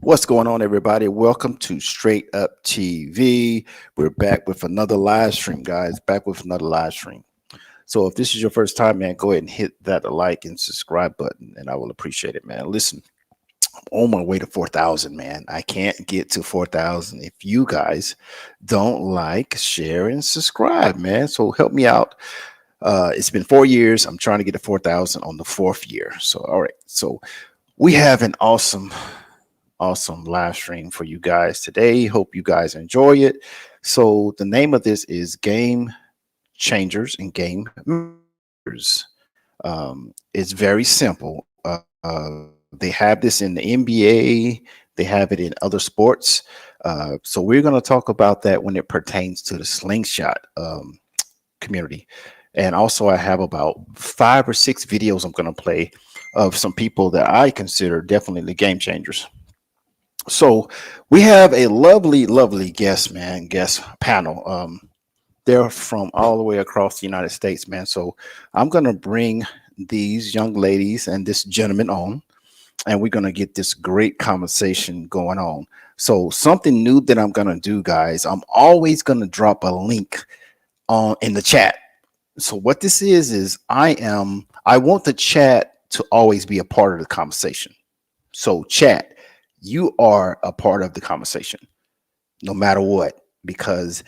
What's going on, everybody? Welcome to Straight Up TV. We're back with another live stream, guys. Back with another live stream. So, if this is your first time, man, go ahead and hit that like and subscribe button, and I will appreciate it, man. Listen, I'm on my way to 4,000, man. I can't get to 4,000 if you guys don't like, share, and subscribe, man. So, help me out. It's been 4 years. I'm trying to get to 4,000 on the fourth year. So, all right. So, we have an awesome live stream for you guys today. Hope you guys enjoy it. So the name of this is Game Changers and Game Makers. It's very simple. They have this in the NBA. They have it in other sports. So we're going to talk about that when it pertains to the slingshot community. And also, I have about 5 or 6 videos I'm going to play of some people that I consider definitely the game changers. So we have a lovely guest, man, guest panel. They're from all the way across the United States, man. So I'm gonna bring these young ladies and this gentleman on, and we're gonna get this great conversation going on. So something new that I'm gonna do, guys, I'm always gonna drop a link on in the chat. So what this is I want the chat to always be a part of the conversation. So chat, you are a part of the conversation no matter what, because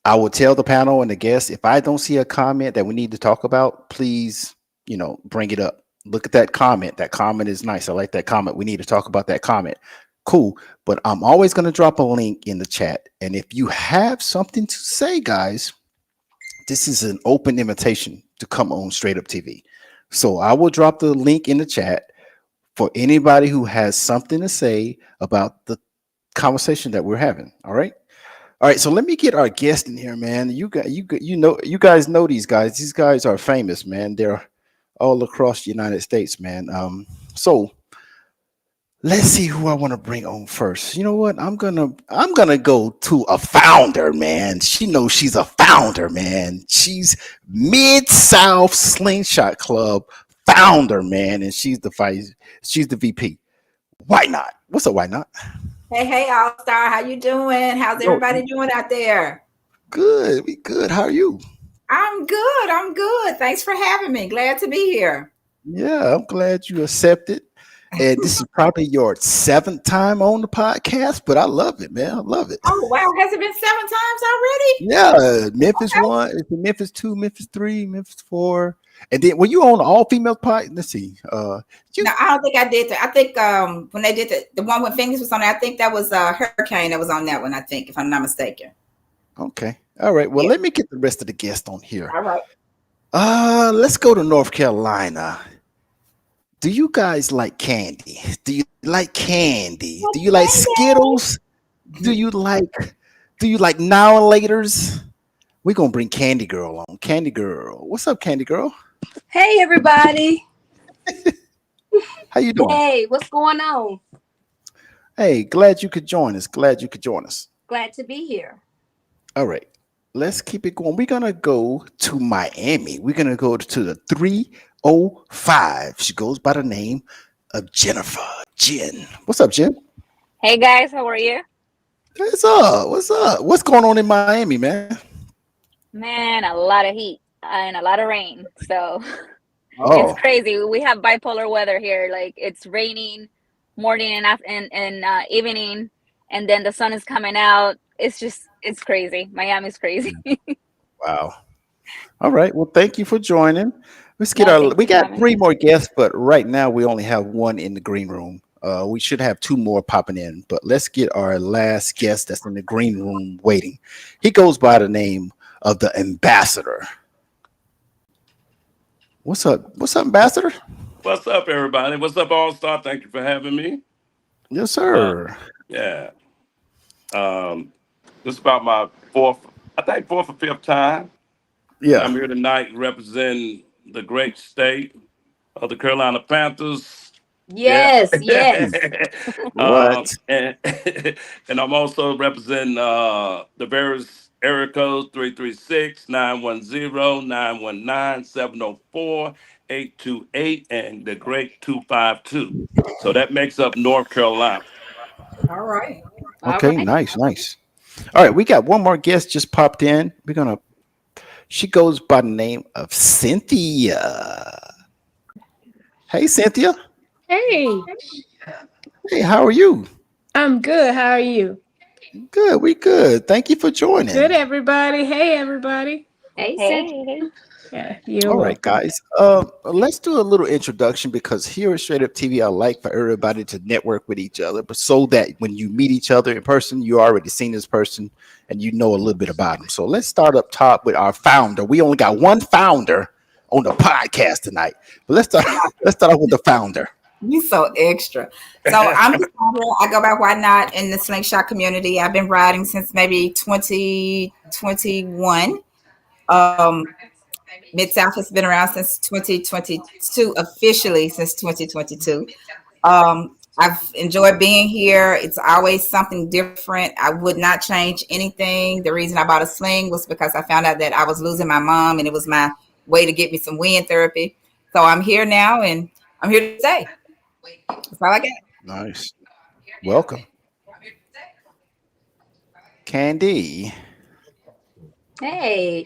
I will tell the panel and the guests if I don't see a comment that we need to talk about, please, bring it up. Look at that comment. That comment is nice. I like that comment. We need to talk about that comment. Cool. But I'm always going to drop a link in the chat. And if you have something to say, guys, this is an open invitation to come on Straight Up TV. So I will drop the link in the chat for anybody who has something to say about the conversation that we're having. All right. All right. So let me get our guest in here, man. You guys know these guys. These guys are famous, man. They're all across the United States, man. So let's see who I want to bring on first. You know what? I'm gonna go to a founder, man. She knows she's a founder, man. She's Mid South Slingshot Club founder, man, and she's the VP. Why not? What's up? Why not? Hey, All Star, how you doing? How's Yo, everybody doing out there? good. We good. How are you? I'm good. I'm good. Thanks for having me. Glad to be here. Yeah, I'm glad you accepted. And this is probably your seventh time on the podcast, but I love it, man. I love it. Oh wow, has it been 7 times already? Yeah, Memphis Okay. one, it's Memphis two, Memphis three, Memphis four, and then when you on the all female pod, let's see, you No, I don't think I did that. I think when they did the one when Fingers was on there, I think that was Hurricane that was on that one, I think, if I'm not mistaken. okay? All right, well, Yeah. let me get the rest of the guests on here. All right. Let's go to North Carolina. Do you guys like candy? Do you like candy? Do you like Skittles? Do you like now and laters? We're gonna bring Candy Girl on. Candy Girl, what's up, Candy Girl? Hey everybody. How you doing? Hey, what's going on? Hey, glad you could join us. Glad you could join us. Glad to be here. All right, let's keep it going. We're gonna go to Miami. We're gonna go to the 305. She goes by the name of Jennifer. Jen. What's up, Jen? Hey guys, how are you? What's up? What's up? What's going on in Miami, man? Man, a lot of heat and a lot of rain. So it's Oh, crazy. We have bipolar weather here. Like it's raining morning and evening, and then the sun is coming out. It's crazy. Miami's crazy. wow. All right. Well, thank you for joining. Let's get No, our. thank We you for got having three me. more guests, but right now we only have one in the green room. We should have two more popping in, but let's get our last guest that's in the green room waiting. He goes by the name of the Ambassador. What's up? What's up, Ambassador? What's up, everybody? What's up, All Star? Thank you for having me. Yes, Uh, sir. yeah, um, this is about my fourth or fifth time, and Yeah. I'm here tonight representing the great state of the Carolina Panthers. Yeah, Yes, yes. What? and and I'm also representing the various area codes 336-910-919-704-828 and the great 252. So that makes up North Carolina. All right. All Okay, right. nice, nice. All right, we got one more guest just popped in. She goes by the name of Cynthia. Hey, Cynthia. Hey, Hey, how are you? I'm good. How are you? Good, we good. Thank you for Good, joining. everybody. Hey, everybody. Hey, Cynthia. Hey, hey. Yeah, you're All right, welcome. guys. Let's do a little introduction because here at Straight Up TV, I like for everybody to network with each other, but so that when you meet each other in person, you already seen this person and you know a little bit about them. So let's start up top with our founder. We only got one founder on the podcast tonight, but let's start. Let's start off with the founder. You so extra. So I'm Sandra. I go by Why Not in the Slingshot community. I've been riding since maybe 2021. Um, Mid South has been around since 2022, officially since 2022. I've enjoyed being here. It's always something different. I would not change anything. The reason I bought a sling was because I found out that I was losing my mom, and it was my way to get me some wind therapy. So I'm here now, and I'm here to stay. That's all I got. Nice. Welcome, Candy. Hey.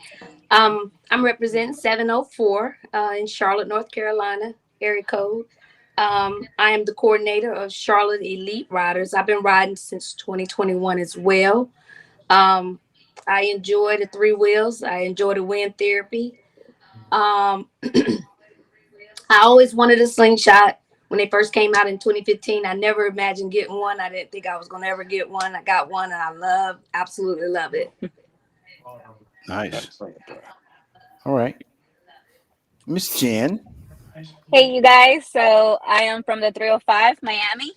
I'm representing 704 in Charlotte, North Carolina, area code. I am the coordinator of Charlotte Elite Riders. I've been riding since 2021 as well. Um, I enjoy the three wheels. I enjoy the wind therapy. Um, I always wanted a slingshot when they first came out in 2015. I never imagined getting one. I didn't think I was going to ever get one. I got one and I absolutely love it. Nice. All right, Miss Jen. Hey, you guys. So I am from the 305 Miami.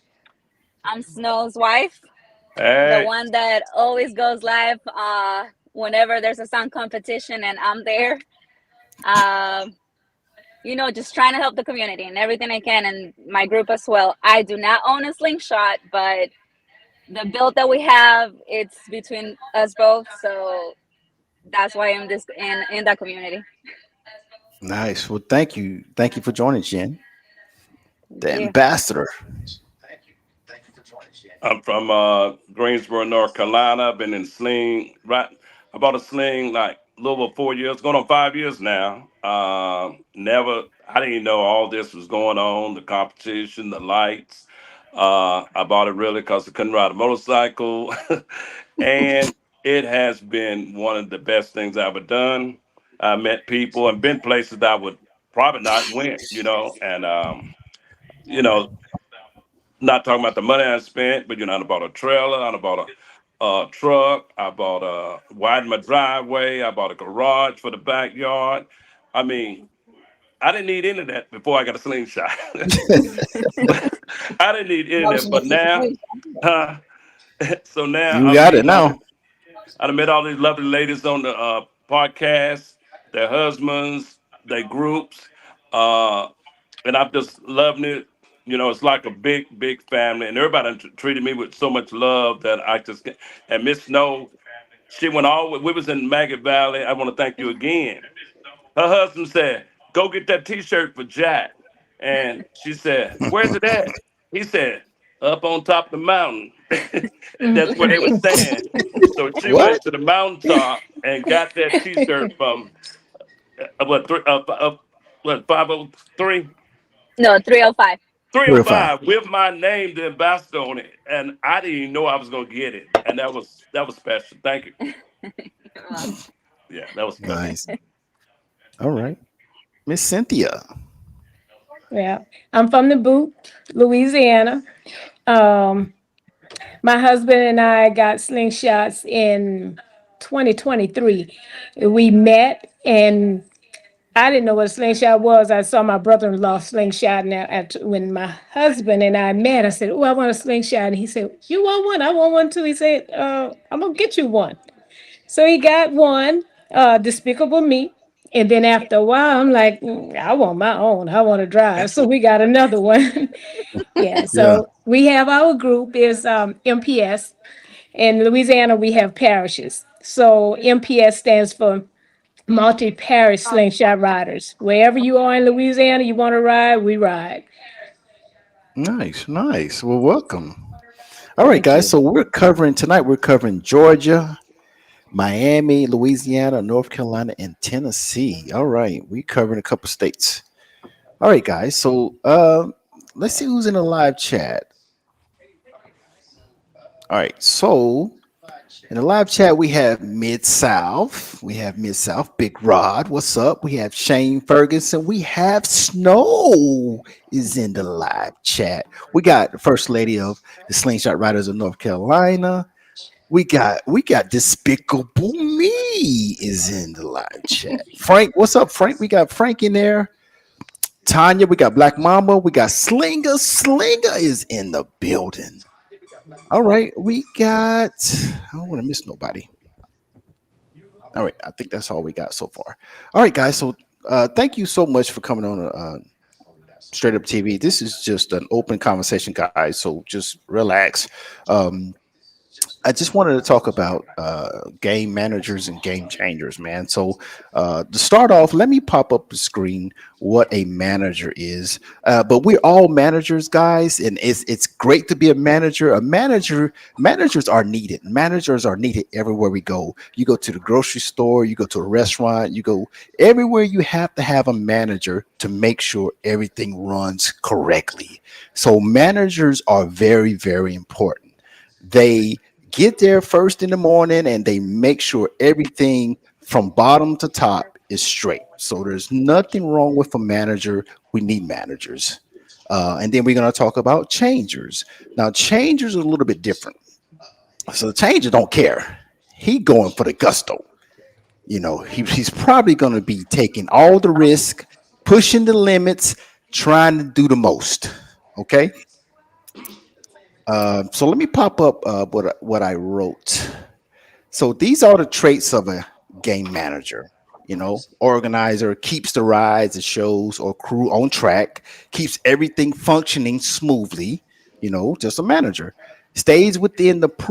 I'm Snow's wife, the Hey, one that always goes live whenever there's a song competition and I'm there. Um, just trying to help the community and everything I can and my group as well. I do not own a slingshot, but the build that we have, it's between us both. So that's why I'm this in that community. Nice. Well, thank you for joining, Jen, the Thank you. ambassador. I'm from Greensboro, North Carolina. I've been in sling, right? I bought a sling like a little over 4 years, going on 5 years now. I didn't even know all this was going on, the competition, the lights. I bought it really because I couldn't ride a motorcycle. And it has been one of the best things I've ever done. I met people and been places that I would probably not went. And, you know, not talking about the money I spent, but I bought a trailer, I bought a truck, I bought widened my driveway, I bought a garage for the backyard. I mean, I didn't need any of that before I got a slingshot. I didn't need any of that, but now, uh, so now You got it now. I done met all these lovely ladies on the podcast, their husbands, their groups. Uh, and I'm just loving it. It's like a big, big family, and everybody treated me with so much love that I just can't. And Miss Snow, she went all. We was in Maggot Valley. I want to thank you again. Her husband said, "Go get that T-shirt for Jack," and she said, "Where's it at?" He said, "Up on top of the mountain." That's where they were staying. So she What? went to the mountaintop and got that T-shirt from what 503. No, 305. 305. 305 with my name, the ambassador on it, and I didn't even know I was gonna get it, and that was special. Thank you. Yeah, that was special. Nice. All right. Miss Cynthia. Yeah, I'm from the Boot, Louisiana. Um, my husband and I got slingshots in 2023. We met and I didn't know what a slingshot was. I saw my brother-in-law slingshot now when my husband and I met. I said, "Oh, I want a slingshot." And he said, "You want one? I want one too." He said, "I'm gonna get you one." So he got one, Despicable Me. And then after a while, I'm like, I want my own. I want to drive. So we got another one. Yeah. Yeah. So we have our group is MPS. In Louisiana, we have parishes. So MPS stands for multi-parish slingshot riders. Wherever you are in Louisiana, you want to ride, we ride. Nice. Nice. Well, welcome. All right, Thank guys. you. So we're covering tonight. We're covering Georgia, Miami, Louisiana, North Carolina, and Tennessee. All right, we covering a couple states. All right, guys. So let's see who's in the live chat. All right. So in the live chat, we have Mid South. We have Mid South, Big Rod. What's up? We have Shane Ferguson. We have Snow is in the live chat. We got the First Lady of the Slingshot Riders of North Carolina. We got Despicable Me is in the live chat. Frank, what's up, Frank? We got Frank in there. Tanya, we got Black Mamba. We got Slinger. Slinger is in the building. All right, we got. I don't want to miss nobody. All right, I think that's all we got so far. All right, guys. So thank you so much for coming on Straight Up TV. This is just an open conversation, guys. So just relax. Um, I just wanted to talk about game managers and game changers, man. So to start off, let me pop up the screen what a manager is. But we're all managers, guys, and it's great to be a manager. A manager, managers are needed. Managers are needed everywhere we go. You go to the grocery store, you go to a restaurant, you go everywhere. You have to have a manager to make sure everything runs correctly. So managers are very, very important. They get there first in the morning and they make sure everything from bottom to top is straight. So there's nothing wrong with a manager. We need managers. And then we're going to talk about changers. Now, changers are a little bit different. So the changer don't care. He going for the gusto. He's probably going to be taking all the risk, pushing the limits, trying to do the most. Okay. So let me pop up what I wrote. So these are the traits of a game manager. Organizer keeps the rides, the shows, or crew on track, keeps everything functioning smoothly. Just a manager stays within what's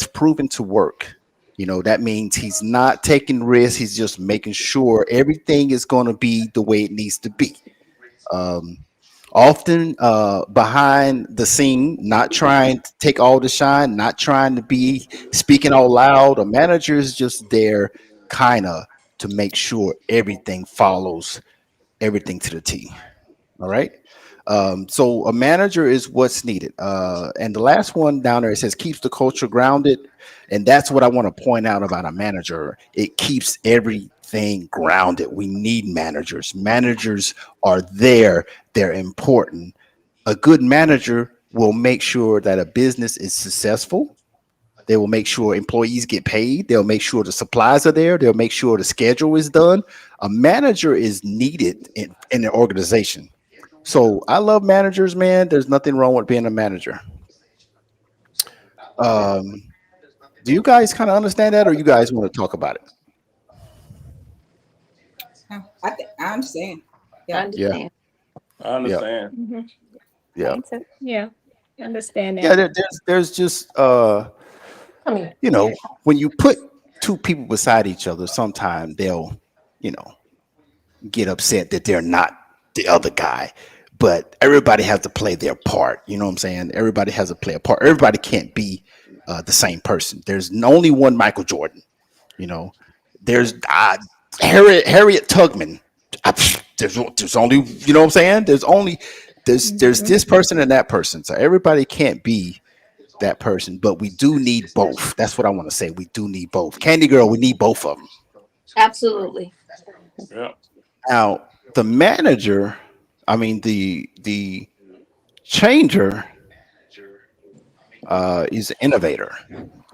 proven to work. That means he's not taking risks. He's just making sure everything is going to be the way it needs to be. Um, Often behind the scene, not trying to take all the shine, not trying to be speaking out loud. A manager is just there, kind of, to make sure everything follows everything to the T. All right. So a manager is what's needed. And the last one down there, it says keeps the culture grounded. And that's what I want to point out about a manager. It keeps everything grounded. We need managers. Managers are there, they're important. A good manager will make sure that a business is successful. They will make sure employees get paid. They'll make sure the supplies are there. They'll make sure the schedule is done. A manager is needed in an organization. So I love managers, man. There's nothing wrong with being a manager. Um, do you guys kind of understand that, or you guys want to talk about it? I understand. I Yeah. Yeah, understand. I yeah, understand. Hmm. yeah, Yeah, understand yeah. that. There's just I mean, you know, when you put two people beside each other, sometimes they'll, you know, get upset that they're not the other guy. But everybody has to play their part. You know what I'm saying? Everybody has to play a part. Everybody can't be the same person. There's only one Michael Jordan. You know, there's Harriet Tubman. There's only, you know what I'm saying? There's mhm. this person and that person. So everybody can't be that person, but we do need both. That's what I want to say. We do need both. Candy Girl, we need both of them. Absolutely. Yeah. Now, the manager, I mean the changer, is an innovator.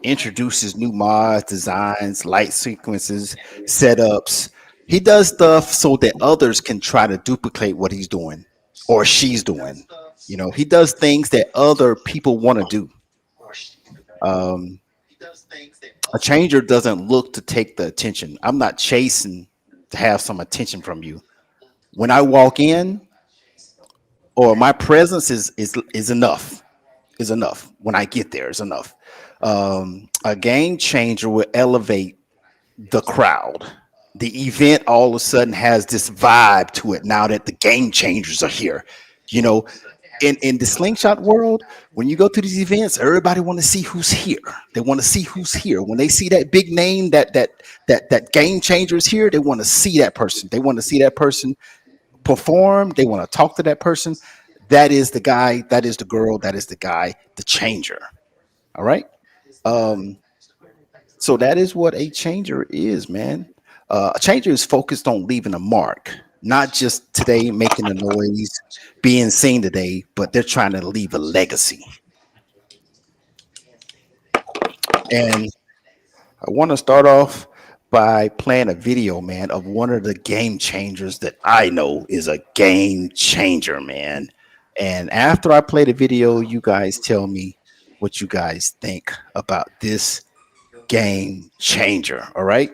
Introduces new mods, designs, light sequences, setups. He does stuff so that others can try to duplicate what he's doing or she's doing. He does things that other people want to do. Um, a changer doesn't look to take the attention. I'm not chasing to have some attention from you. When I walk in, or my presence is enough. Is enough. When I get there, is enough. A game changer will elevate the crowd. The event all of a sudden has this vibe to it now that the game changers are here. You know, in the slingshot world, when you go to these events, everybody want to see who's here. They want to see who's here. When they see that big name, that game changer is here, they want to see that person. They want to see that person perform. They want to talk to that person. That is the guy. That is the girl. That is the guy. The changer. All right. Um, so that is what a changer is, man. A changer is focused on leaving a mark, not just today making a noise, being seen today, but they're trying to leave a legacy. And I want to start off by playing a video, man, of one of the game changers that I know is a game changer, man. And after I play the video, you guys tell me what you guys think about this game changer. All right.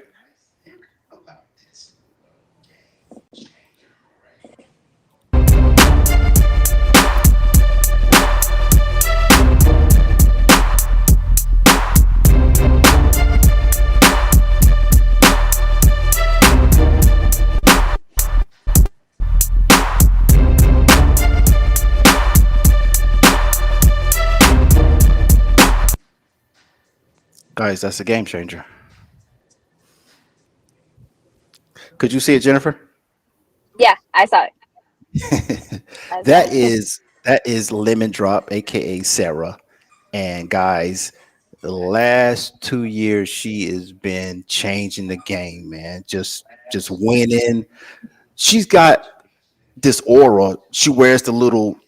Guys, that's a game changer. Could you see it, Jennifer? Yeah, I saw it. I saw it. That is Lemon Drop, aka Sarah. And guys, the last 2 years she has been changing the game, man. Just winning. She's got this aura. She wears the little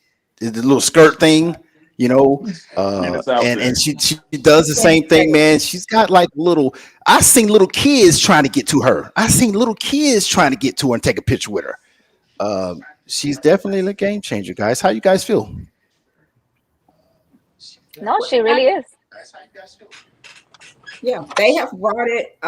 skirt thing, you know. And it's And outfit. she does the same thing, man. She's got like little. I seen little kids trying to get to her. I seen little kids trying to get to her and take a picture with her. She's definitely a game changer, guys. How you guys feel? No, she really is. Yeah, they have brought it.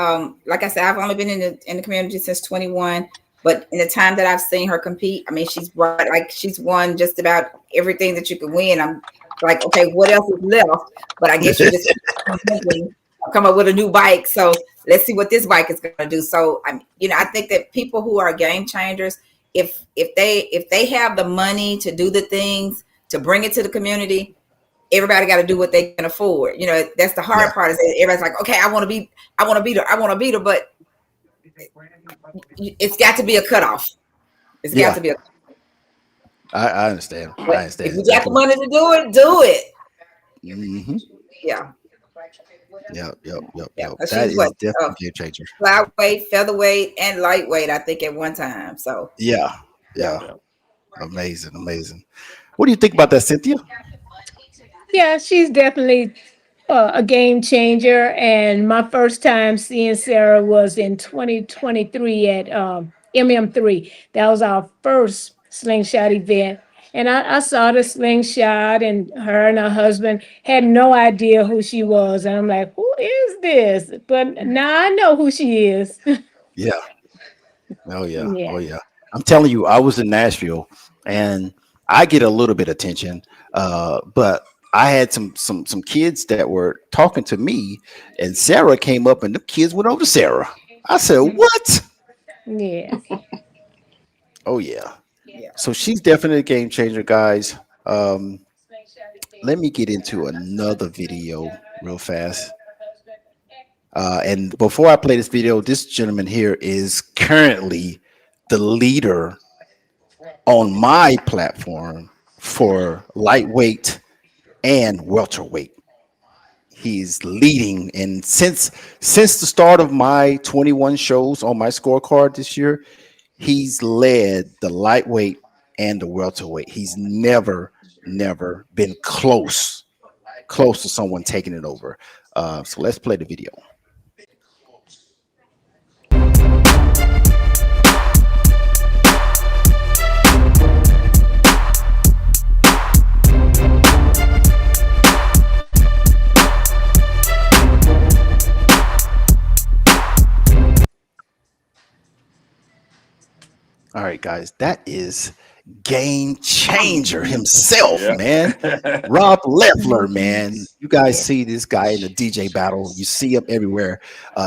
Like I said, I've only been in the community since 21, but in the time that I've seen her compete, I mean, she's won just about everything that you could win. I'm like, okay, what else is left? But I guess you just come up with a new bike. So let's see what this bike is going to do. So I think that people who are game changers, if they have the money to do the things to bring it to the community, everybody got to do what they can afford. That's the Yeah, hard part is that everybody's like, okay, I want to beat her, but it's got to be a cutoff. It's got yeah. to be a. I understand. I But if understand. you It's got the definitely. money to do it, do it. Hmm. Yeah, Yep, yep, yep, yeah. yep. 'Cause That she's is what definitely a game changer. flyweight, featherweight, and lightweight. I think at one time. So Yeah, yeah. yeah. Amazing, amazing. What do you think about that, Cynthia? Yeah, she's definitely a game changer. And my first time seeing Sarah was in 2023 at MM3. That was our first slingshot event. And I saw the slingshot, and her and her husband had no idea who she was. And I'm like, who is this? But now I know who she is. Yeah. Oh yeah. Oh Yeah. yeah. I'm telling you, I was in Nashville, and I get a little bit of attention, but I had some kids that were talking to me, and Sarah came up, and the kids went over to Sarah. I said, "What?" Yeah. Oh yeah. Yeah. So she's definitely a game changer, guys. Um, Let me get into another video real fast. And before I play this video, this gentleman here is currently the leader on my platform for lightweight and welterweight. He's leading, and since the start of my 21 shows on my scorecard this year, he's led the lightweight and the welterweight. He's never been close to someone taking it over. So let's play the video. All right, guys, that is game changer himself, Yeah. man. Rob Leffler, Mhm. man. You guys Yeah. see this guy in the DJ battle. You see him everywhere.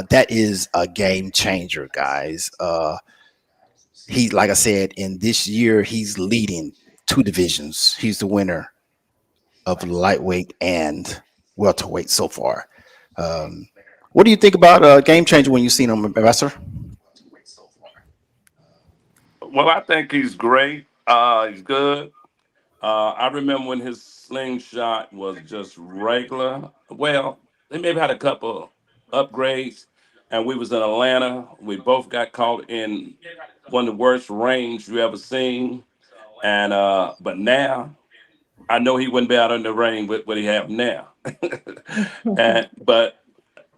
That is a game changer, guys. He, like I said, in this year, he's leading. two divisions. He's the winner of lightweight and welterweight so far. Um, what do you think about Game Changer when you seen him, Professor? Well, I think he's great. He's good. I remember when his slingshot was just regular. Well, they maybe had a couple upgrades, and we was in Atlanta. We both got caught in one of the worst rains you ever seen. And but now I know he wouldn't be out in the rain with what he have now. And but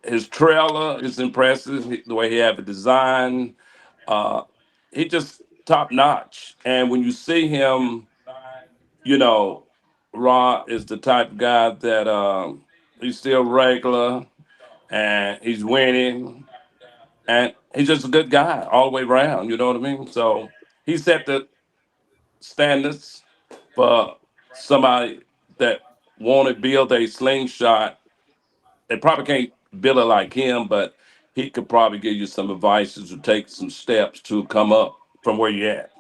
his trailer is impressive. The way he have it designed, uh, he just top notch. And when you see him, you know, Raw is the type of guy that he's still regular and he's winning and he's just a good guy all the way around. You know what I mean? So he set the standards for somebody that want to build a slingshot. They probably can't build it like him, but he could probably give you some advice to take some steps to come up from where you're at.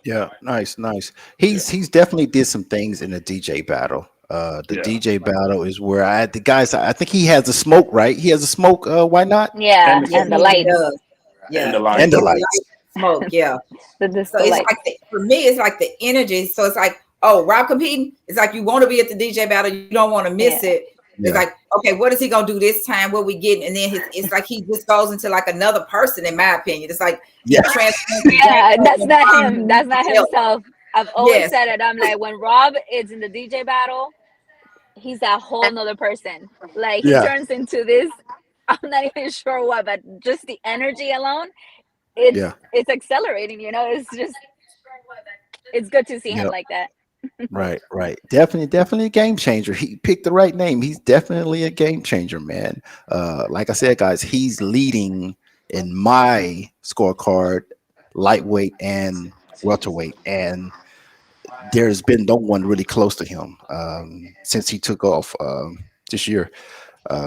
Yeah, nice, nice. Yeah. He's definitely did some things in the DJ battle. The Yeah. DJ battle is where I the guys. I think he has the smoke, right? He has the smoke. Why not? Yeah, And the, Yeah, and the he lights, does. and Yeah, the he And the has lights. light lights. smoke. Yeah. the So disco it's lights. like for me, it's like the energy. So it's like, oh, Rob competing. It's like you want to be at the DJ battle, you don't want to miss Yeah. it. It's Yeah, like, okay, what is he gonna do this time? What we getting? And then it's like he just goes into like another person, in my opinion. It's like yeah, he transforms from Jack Yeah, that's Coleman not from him. That's not somebody else. himself. I've always Yes, said it. I'm like, when Rob is in the DJ battle, he's a whole nother person. Like he yeah, turns into this. I'm not even sure what, but just the energy alone, it's yeah, it's accelerating. It's just it's good to see him yeah. like that. Right, right. Definitely, definitely a game changer. He picked the right name. He's definitely a game changer, man. Like I said, guys, he's leading in my scorecard, lightweight and welterweight, and there's been no one really close to him since he took off this year.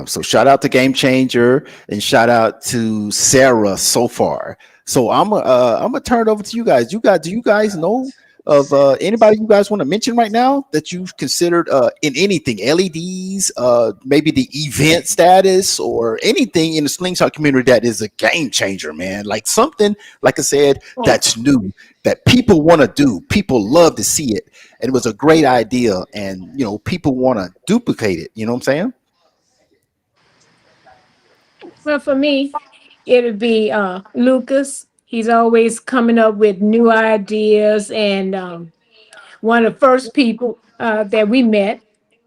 So shout out to Game Changer and shout out to Sarah so far. So I'm gonna turn it over to you guys. Do you guys know of anybody you guys want to mention right now that you've considered in anything LEDs, maybe the event status or anything in the slingshot community that is a game changer, man? Like something, like I said, that's new that people want to do. People love to see it, and it was a great idea, and people want to duplicate it. You know what I'm saying? Well, for me, it'd be Lucas. He's always coming up with new ideas, and one of the first people that we met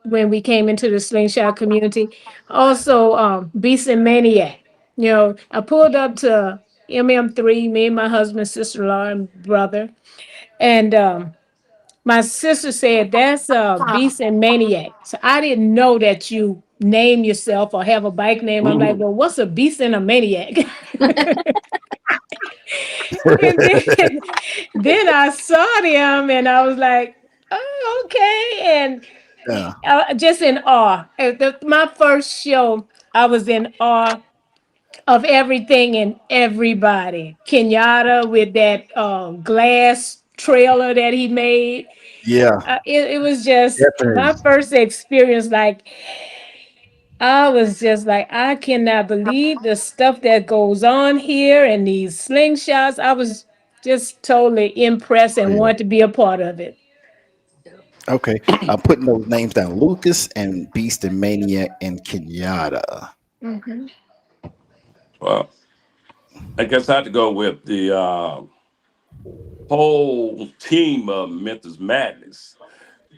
when we came into the slingshot community. Also, Beast and Maniac. I pulled up to MM3, me and my husband, sister-in-law, and brother, and my sister said that's Beast and Maniac. So I didn't know that you name yourself or have a bike name. I'm like, Mhm. well, what's a beast and a maniac? And then I saw them and I was like, oh, okay. And Yeah. just in awe. My first show, I was in awe of everything and everybody. Kenyatta with that glass trailer that he made. Yeah, It was just my definitely. first experience. Like, I was just like, I cannot believe the stuff that goes on here and these slingshots. I was just totally impressed Oh, and yeah. wanted to be a part of it. Okay. I'm putting those names down. Lucas and Beast and Maniac and Kenyatta. Mhm. Well, I guess I had to go with the whole team of Memphis Madness.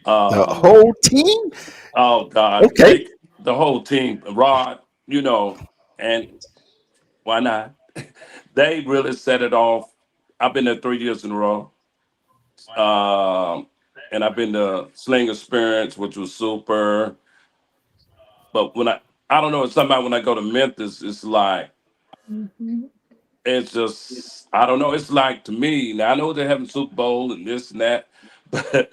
The Um, whole team? oh God, Okay. the whole team, Rod, and why not? They really set it off. I've been there 3 years in a row. And I've been to Sling Experience, which was super. But I don't know, it's something about when I go to Memphis, it's like, Mhm. it's just, I don't know, it's like to me, now I know they're having Super Bowl and this and that, but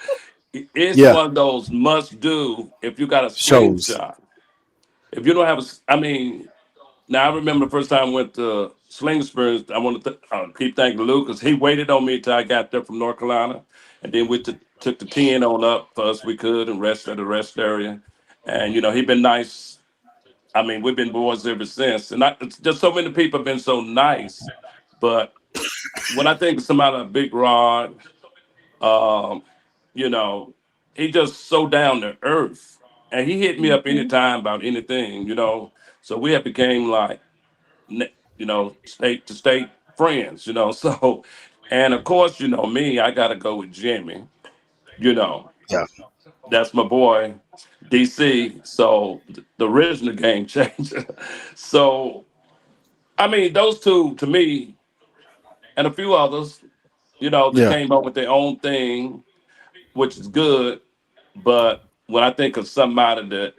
it's Yeah. one of those must do if you got a Shows. slingshot. If you don't have I mean, Now I remember the first time I went to Sling Experience. I want to keep thanking Luke because he waited on me till I got there from North Carolina, and then took the 10 on up for us we could and rest at the rest area. And he been nice. I mean, we've been boys ever since, and it's just so many people have been so nice. But when I think of somebody like Big Rod, um, you know, he just so down to earth, and he hit me up Mhm. anytime about anything. So we have became like state to state friends. So, and of course, me, I got to go with Jimmy. You know, Yeah. that's my boy, DC. So the original game changer. So, I mean, those two to me, and a few others, that Yeah. came up with their own thing, which is good. But when I think of somebody that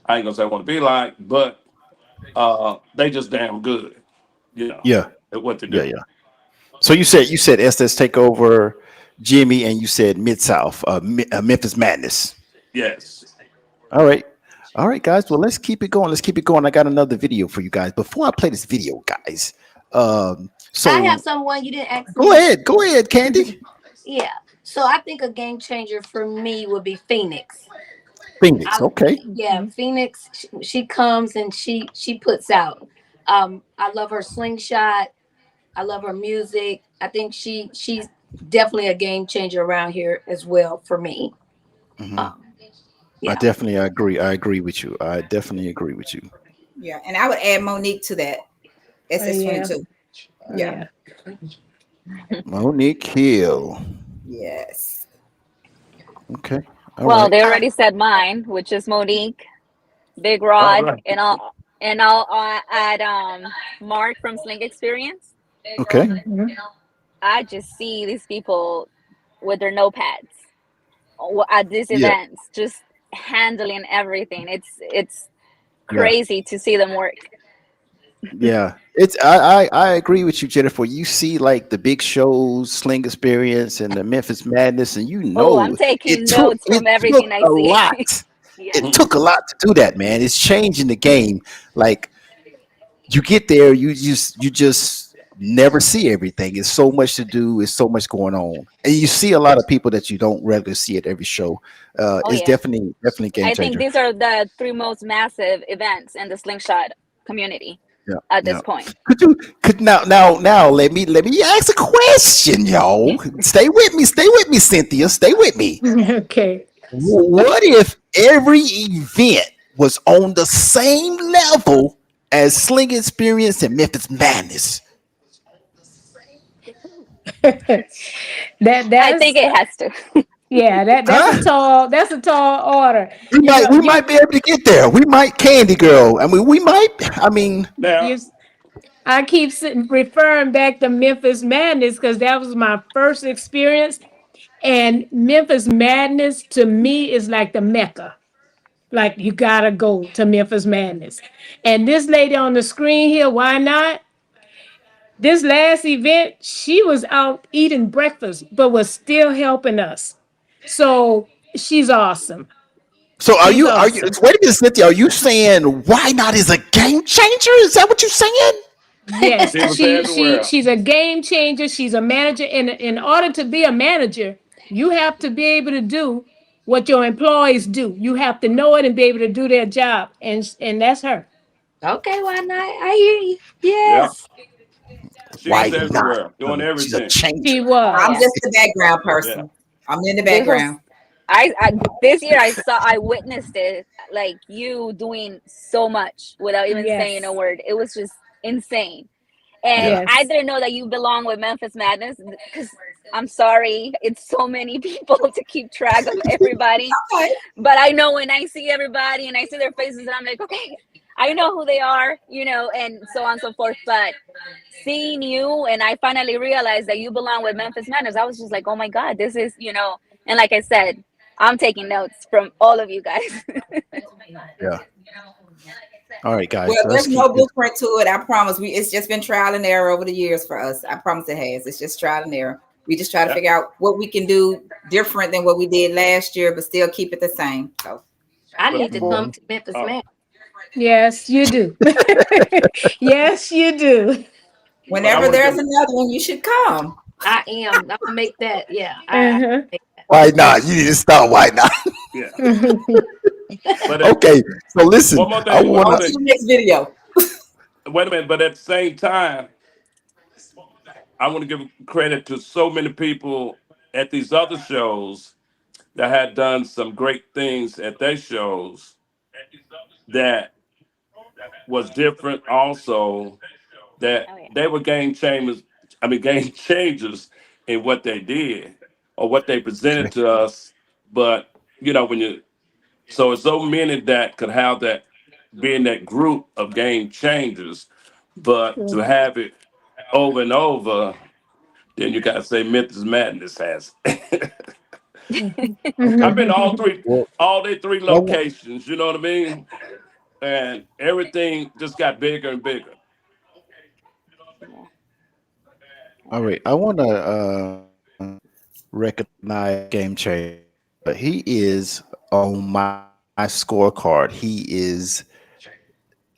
I ain't gonna say I want to be like, but they just damn good, Yeah. at what they Yeah. do. Yeah. So you said SS Takeover, Jimmy, and you said Mid South, Memphis Madness. Yes. All right. All right, guys. Well, let's keep it going. Let's keep it going. I got another video for you guys. Before I play this video, guys, I have so someone you didn't ask go me. ahead. Go ahead, Candy. Yeah. So I think a game changer for me would be Phoenix. Phoenix. I, Okay. yeah, Mhm. Phoenix. She comes and she puts out. I love her slingshot. I love her music. I think she's definitely a game changer around here as well for me. Hmm. Um, yeah. I agree. I agree with you. I definitely agree with you. Yeah, and I would add Monique to that. Oh yeah, SS22. Yeah. yeah. Monique Hill. Yes. Okay. All Well, right. they already said mine, which is Monique, Big All Rod, right. and I'll add Mark from Sling Experience. Okay. Mhm. I just see these people with their notepads at these Yeah. events, just handling everything. It's Yeah. crazy to see them work. Yeah, it's I agree with you, Jennifer. You see like the big shows, Sling Experience and the Memphis Madness, and Oh, I'm it taking took notes it from took everything I a see. lot. Yeah. It took a lot to do that, man. It's changing the game. Like you get there, you just never see everything. It's so much to do. It's so much going on, and you see a lot of people that you don't regularly see at every show. Oh It's yeah. definitely game I think changer. these are the three most massive events in the slingshot community Yeah, at yeah. this point. Could you could now let me ask a question, y'all. Stay with me, Cynthia. Stay with me. Okay. What if every event was on the same level as Sling Experience and Memphis Madness? that I think that's it has to. yeah, Huh? that's a tall order. We might we might be able to get there. We might, Candy Girl. I mean, we might. I mean, Now, You I keep referring back to Memphis Madness because that was my first experience. And Memphis Madness to me is like the Mecca. Like you gotta go to Memphis Madness. And this lady on the screen here, why not? This last event, she was out eating breakfast, but was still helping us. So she's awesome. so are She's you awesome. wait a minute, Cynthia, are you saying why not is a game changer? Is that what you're saying? Yes, she was everywhere. she's a game changer. She's a manager. And in order to be a manager, you have to be able to do what your employees do. You have to know it and be able to do their job. And that's her. Okay, why not? I hear you. Yeah, Yes. she was Why not? everywhere doing She's a everything. She changer. I'm Yeah. was. just the background Yeah. person. I'm in the This was background. I this year I witnessed it, like you doing so much without even saying a Yes. word. It was just insane. And Yeah. I Yes. didn't know that you belong with Memphis Madness because I'm sorry, it's so many people to keep track of everybody. Okay. But I know when I see everybody and I see their faces, and I'm like, okay, I know who they are, and so on and so forth. But seeing you, and I finally realized that you belong with Memphis Madness, I was just like, oh my God, this is, and like I said, I'm taking notes from all of you guys. Yeah. All right, guys. Well, Let's there's keep no this. blueprint to it. I promise. It's just been trial and error over the years for us. I promise it has. It's just trial and error. We just try to Yeah. figure out what we can do different than what we did last year, but still keep it the same. So I But need to Mhm. come to Memphis, uh, man. Yes, you do. Yes, you do. But I Whenever want to there's give another one, you should come. I am. I'll make that. Yeah, I Uh-huh. make that. Why not? You need to start. Why not? yeah. Mhm. But Okay. So listen, one more I thing. One want more On to. to thing. the next video. Wait a minute. But at the same time, I want to give credit to so many people at these other shows that had done some great things at their shows that was different also, that Oh yeah. they were game changers. I mean, game changers in what they did or what they presented to us. But when you so it's so many that could have that being that group of game changers, but to have it over and over, then you gotta say Memphis Madness has. I've been to Well, all the three I want, locations. You know what I mean? And everything just got bigger and bigger. Yeah. all right. I want to recognize Game Changer. He is on my scorecard. He is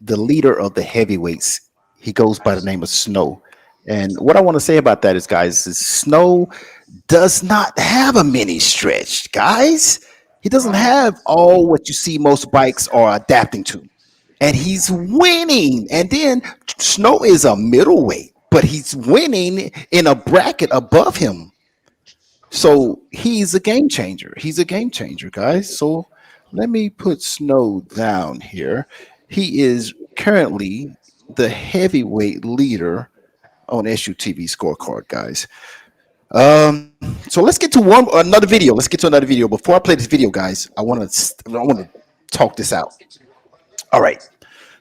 the leader of the heavyweights. He goes by the name of Snow. And what I want to say about that is, guys, is Snow does not have a mini stretch, guys. He doesn't Right. have all what you see most bikes are adapting to. And he's winning. And then Snow is a middleweight, but he's winning in a bracket above him. So he's a game changer. He's a game changer, guys. So let me put Snow down here. He is currently the heavyweight leader on SUTV scorecard, guys. So let's get to another video. Let's get to another video. Before I play this video, guys, I want to talk this out. All right.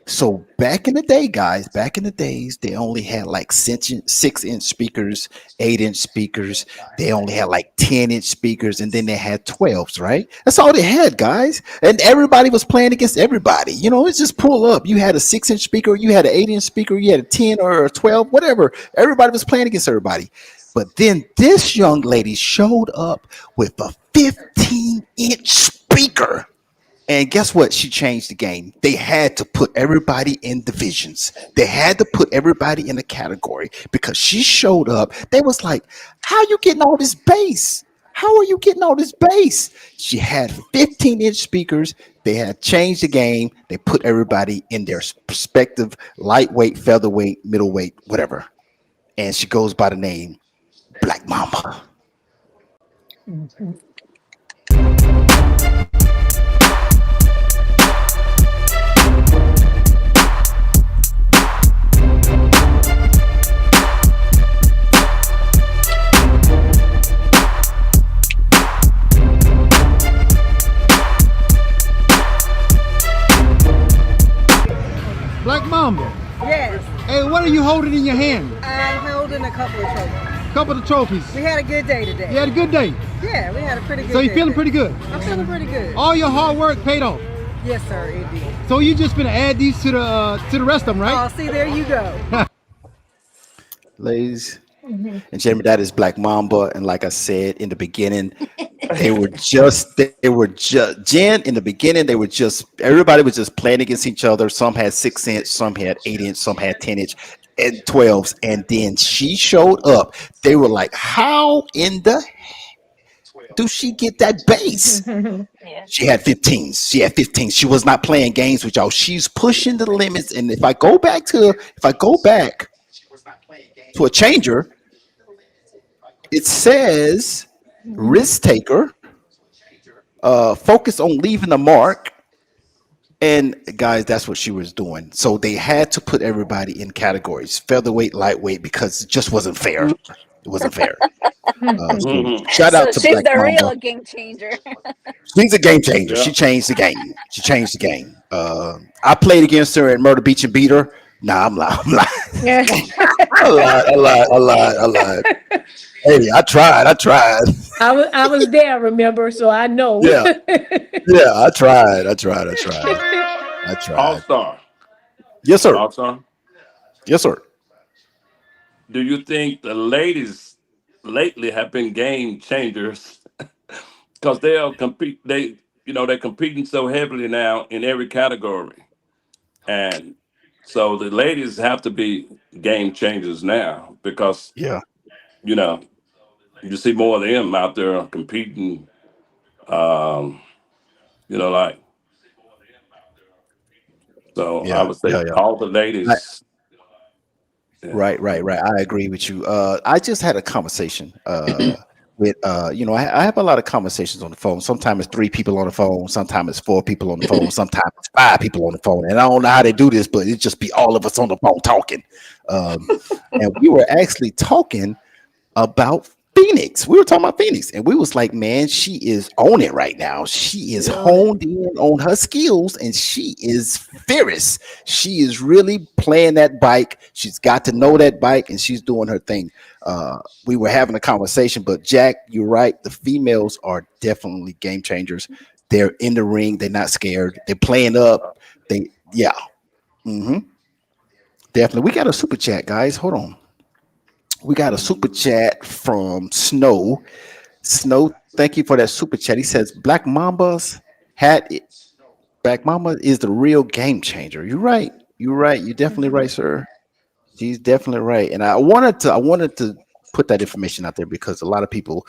So back in the day, guys, back in the days, they only had like 6-inch speakers, 8-inch speakers. They only had like 10-inch speakers, and then they had 12s, right? That's all they had, guys. And everybody was playing against everybody. It's just pull up. You had a 6-inch speaker, you had an 8-inch speaker, you had a 10 or a 12, whatever. Everybody was playing against everybody. But then this young lady showed up with a 15-inch speaker. And guess what? She changed the game. They had to put everybody in divisions. They had to put everybody in a category because she showed up. They was like, "How you getting all this bass? How are you getting all this bass?" She had 15-inch speakers. They had changed the game. They put everybody in their perspective, lightweight, featherweight, middleweight, whatever. And she goes by the name Black Mamba. Black Mamba. Yes, Hey, what are you holding in your hand? I'm holding a couple of trophies. Couple of trophies. We had a good day today. You had a good day. Yeah, we had a pretty good So day. you feeling today. pretty good. I'm feeling pretty good. All your hard work paid off. Yes, sir, it did. So you just gonna add these to the rest of them, right? Oh, see, there you go. Ladies and gentlemen, that is Black Mamba. And like I said in the beginning, they were just Jen in the beginning, they were just everybody was just playing against each other. Some had 6-inch, some had 8-inch, some had 10-inch and 12s. And then she showed up. They were like, how in the do she get that bass? Yeah. She had 15s. She had 15s. She was not playing games with y'all. She's pushing the limits. And if I go back to a changer, it says risk taker, focus on leaving a mark. And guys, that's what she was doing. So they had to put everybody in categories, featherweight, lightweight, because it just wasn't fair. It wasn't fair. So Hmm. shout out So to she's Black the Mamba. real game changer. She's a game changer. Yeah. She changed the game. She changed the game. I played against her at Murder Beach and beat her. Nah, I'm lying. I'm lying. I lied. I lied. I lied. I lied. Hey, I tried. I tried. I was there, remember, so I know. Yeah. Yeah, I tried. I tried. I tried. I All tried. star. Yes, sir. All star. Yes, sir. Do you think the ladies lately have been game changers? Because they'll compete. They're competing so heavily now in every category. And so the ladies have to be game changers now because, Yeah, you know, you see more of them out there competing. Um, like, so I yeah, would say yeah, yeah. all the ladies. Yeah. Right, right, right. I agree with you. I just had a conversation with I have a lot of conversations on the phone. Sometimes it's three people on the phone, sometimes it's four people on the phone, sometimes it's five people on the phone. And I don't know how they do this, but it just be all of us on the phone talking. Um, and we were actually talking about Phoenix. We were talking about Phoenix, and we was like, man, she is on it right now. She is She on it. honed in on her skills, and she is fierce. She is really playing that bike. She's got to know that bike, and she's doing her thing. We were having a conversation, but Jack, you're right. The females are definitely game changers. They're in the ring. They're not scared. They're playing up. Yeah, hmm definitely. We got a super chat, guys. Hold on. We got a super chat from Snow. Snow, thank you for that super chat. He says Black Mamba's had it. Black Mamba is the real game changer. You're right. You're right. You're definitely right, sir. She's definitely right. And I wanted to put that information out there because a lot of people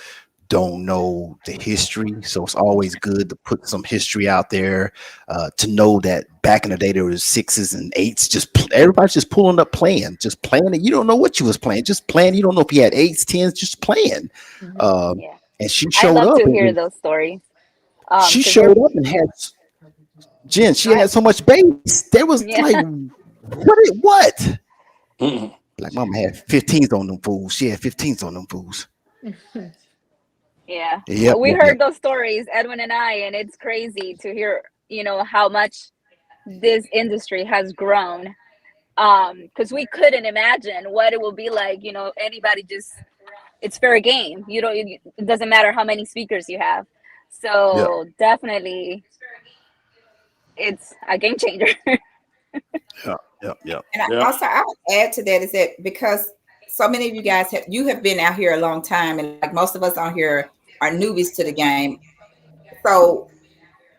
don't know the history. So it's always good to put some history out there to know that back in the day there was sixes and eights. Everybody's just pulling up playing, just playing it. You don't know what you was playing, just playing. You don't know if you had eights, tens, just playing. Mhm. Um, Yeah. and she I showed love up to hear and those stories. she Because you're showed up and had Jen. She go ahead. had so much bass. There was Yeah. like what? Mhm. Like mama had 15s on them fools. She had 15s on them fools. Yeah. Yep, We yep, yep. heard those stories, Edwin and I, and it's crazy to hear, how much this industry has grown. Because we couldn't imagine what it will be like, anybody just, it's fair game. It doesn't matter how many speakers you have. Yeah, So definitely it's a game changer. yeah, yeah, yeah. And Yeah. also, I would add to that is that because so many of you guys have been out here a long time, and like most of us on here are newbies to the game. So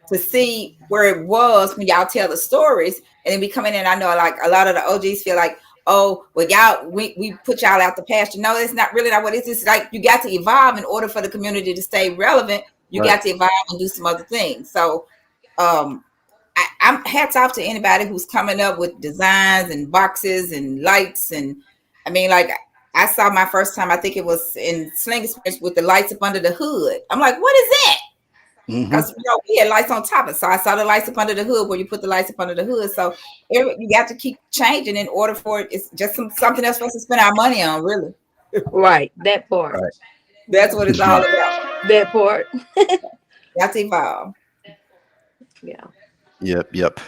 to see where it was when y'all tell the stories, and then we come in, and I know like a lot of the OGs feel like, oh, well, y'all, we put y'all out the pasture. No, it's not really not what it is. It's like you got to evolve in order for the community to stay relevant. You Right. got to evolve and do some other things. So um I'm hats off to anybody who's coming up with designs and boxes and lights. And I mean, like I saw my first time, I think it was in Sling Experience with the lights up under the hood. I'm like, what is that? Hmm. Because we had lights on top of it. So I saw the lights up under the hood where you put the lights up under the hood. So you got to keep changing in order for it. It's just something else for us to spend our money on, really. Right, that part. Right. That's what it's all about. That part. Got to evolve. Yeah. Yep, yep.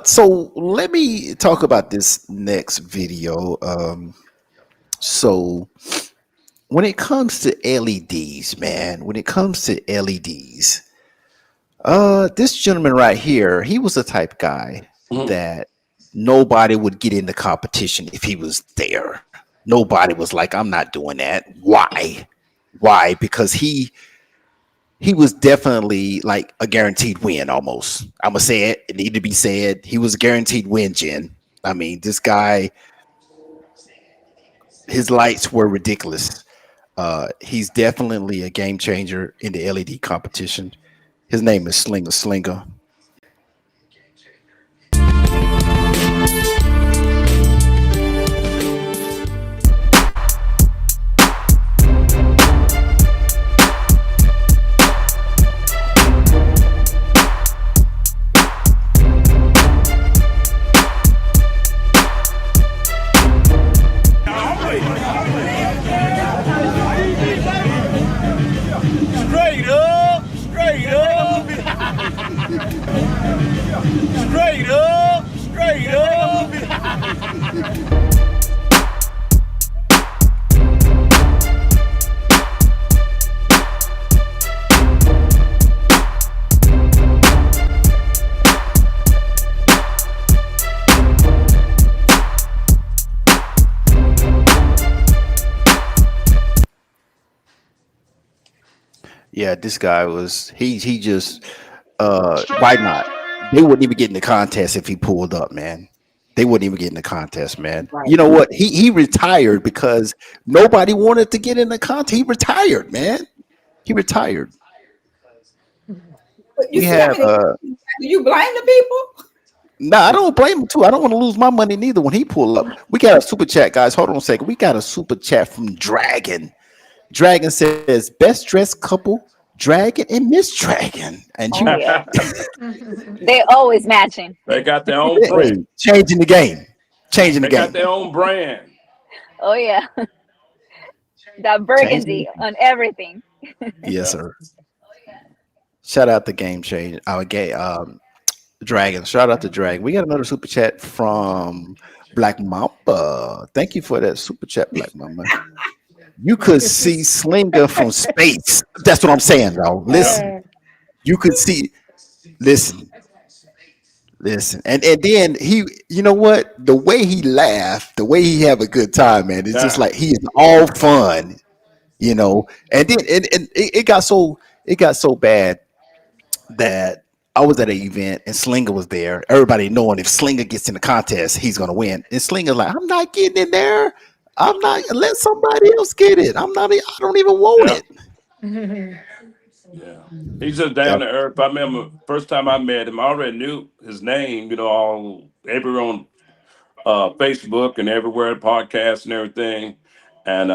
So let me talk about this next video. So when it comes to LEDs, man, when it comes to LEDs, this gentleman right here, he was the type guy Mhm. that nobody would get in the competition if he was there. Nobody was like, I'm not doing that. Why? Why? Because he was definitely like a guaranteed win almost. I'm gonna say it. It needed to be said. He was a guaranteed win, Jen. I mean, this guy, his lights were ridiculous. He's definitely a game changer in the LED competition. His name is Slinger. Straight up, straight up, straight up, straight up. Yeah, this guy was he just why not? they wouldn't even get in the contest if he pulled up, man. They wouldn't even get in the contest, man. You Right. know what? He retired because nobody wanted to get in the contest. He retired, man. He retired. But you We see how have many? Do you blame the people? no, I don't blame him too. I don't want to lose my money neither when he pull up. We got a super chat, guys. Hold on a second. We got a super chat from Dragon. Dragon says, best dressed couple, Dragon and Miss Dragon. And Oh you yeah, Mhm. they always matching. They got their own brand. changing the game. Changing the They got game. their own brand. Oh yeah, that Changing the burgundy game. on everything. Yes, Yeah. sir. Shout out the game change. Our gay Dragon. Shout out to Dragon. We got another super chat from Black Mamba. Thank you for that super chat, Black Mamba. You could This see is Slinger from space. That's what I'm saying, though. Yeah. Listen, you could see. Listen, listen, and then he. You know what? The way he laughed, the way he have a good time, man. It's just Yeah. like he is all fun, you know. And then and it got so bad that I was at an event and Slinger was there. Everybody knowing if Slinger gets in the contest, he's gonna win. And Slinger's like, I'm not getting in there. I'm not. Let somebody else get it. I'm not. I don't even want Yeah. it. Mhm. Yeah. He's just That, down to earth. I remember first time I met him, I already knew his name, all everywhere on Facebook and everywhere, podcasts and everything. And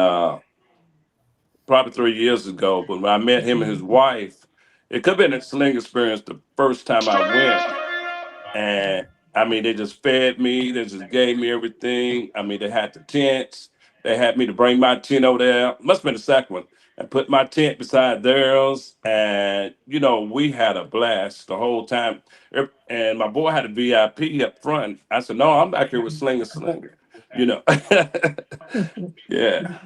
probably 3 years ago, but when I met him and his wife, it could have been a sling experience the first time I went. And I mean, they just fed me. They just gave me everything. I mean, they had the tents. They had me to bring my tent over there. Must have been the second one. And put my tent beside theirs. And, we had a blast the whole time. And my boy had a VIP up front. I said, no, I'm back here with Slinger Slinger. You know. Yeah.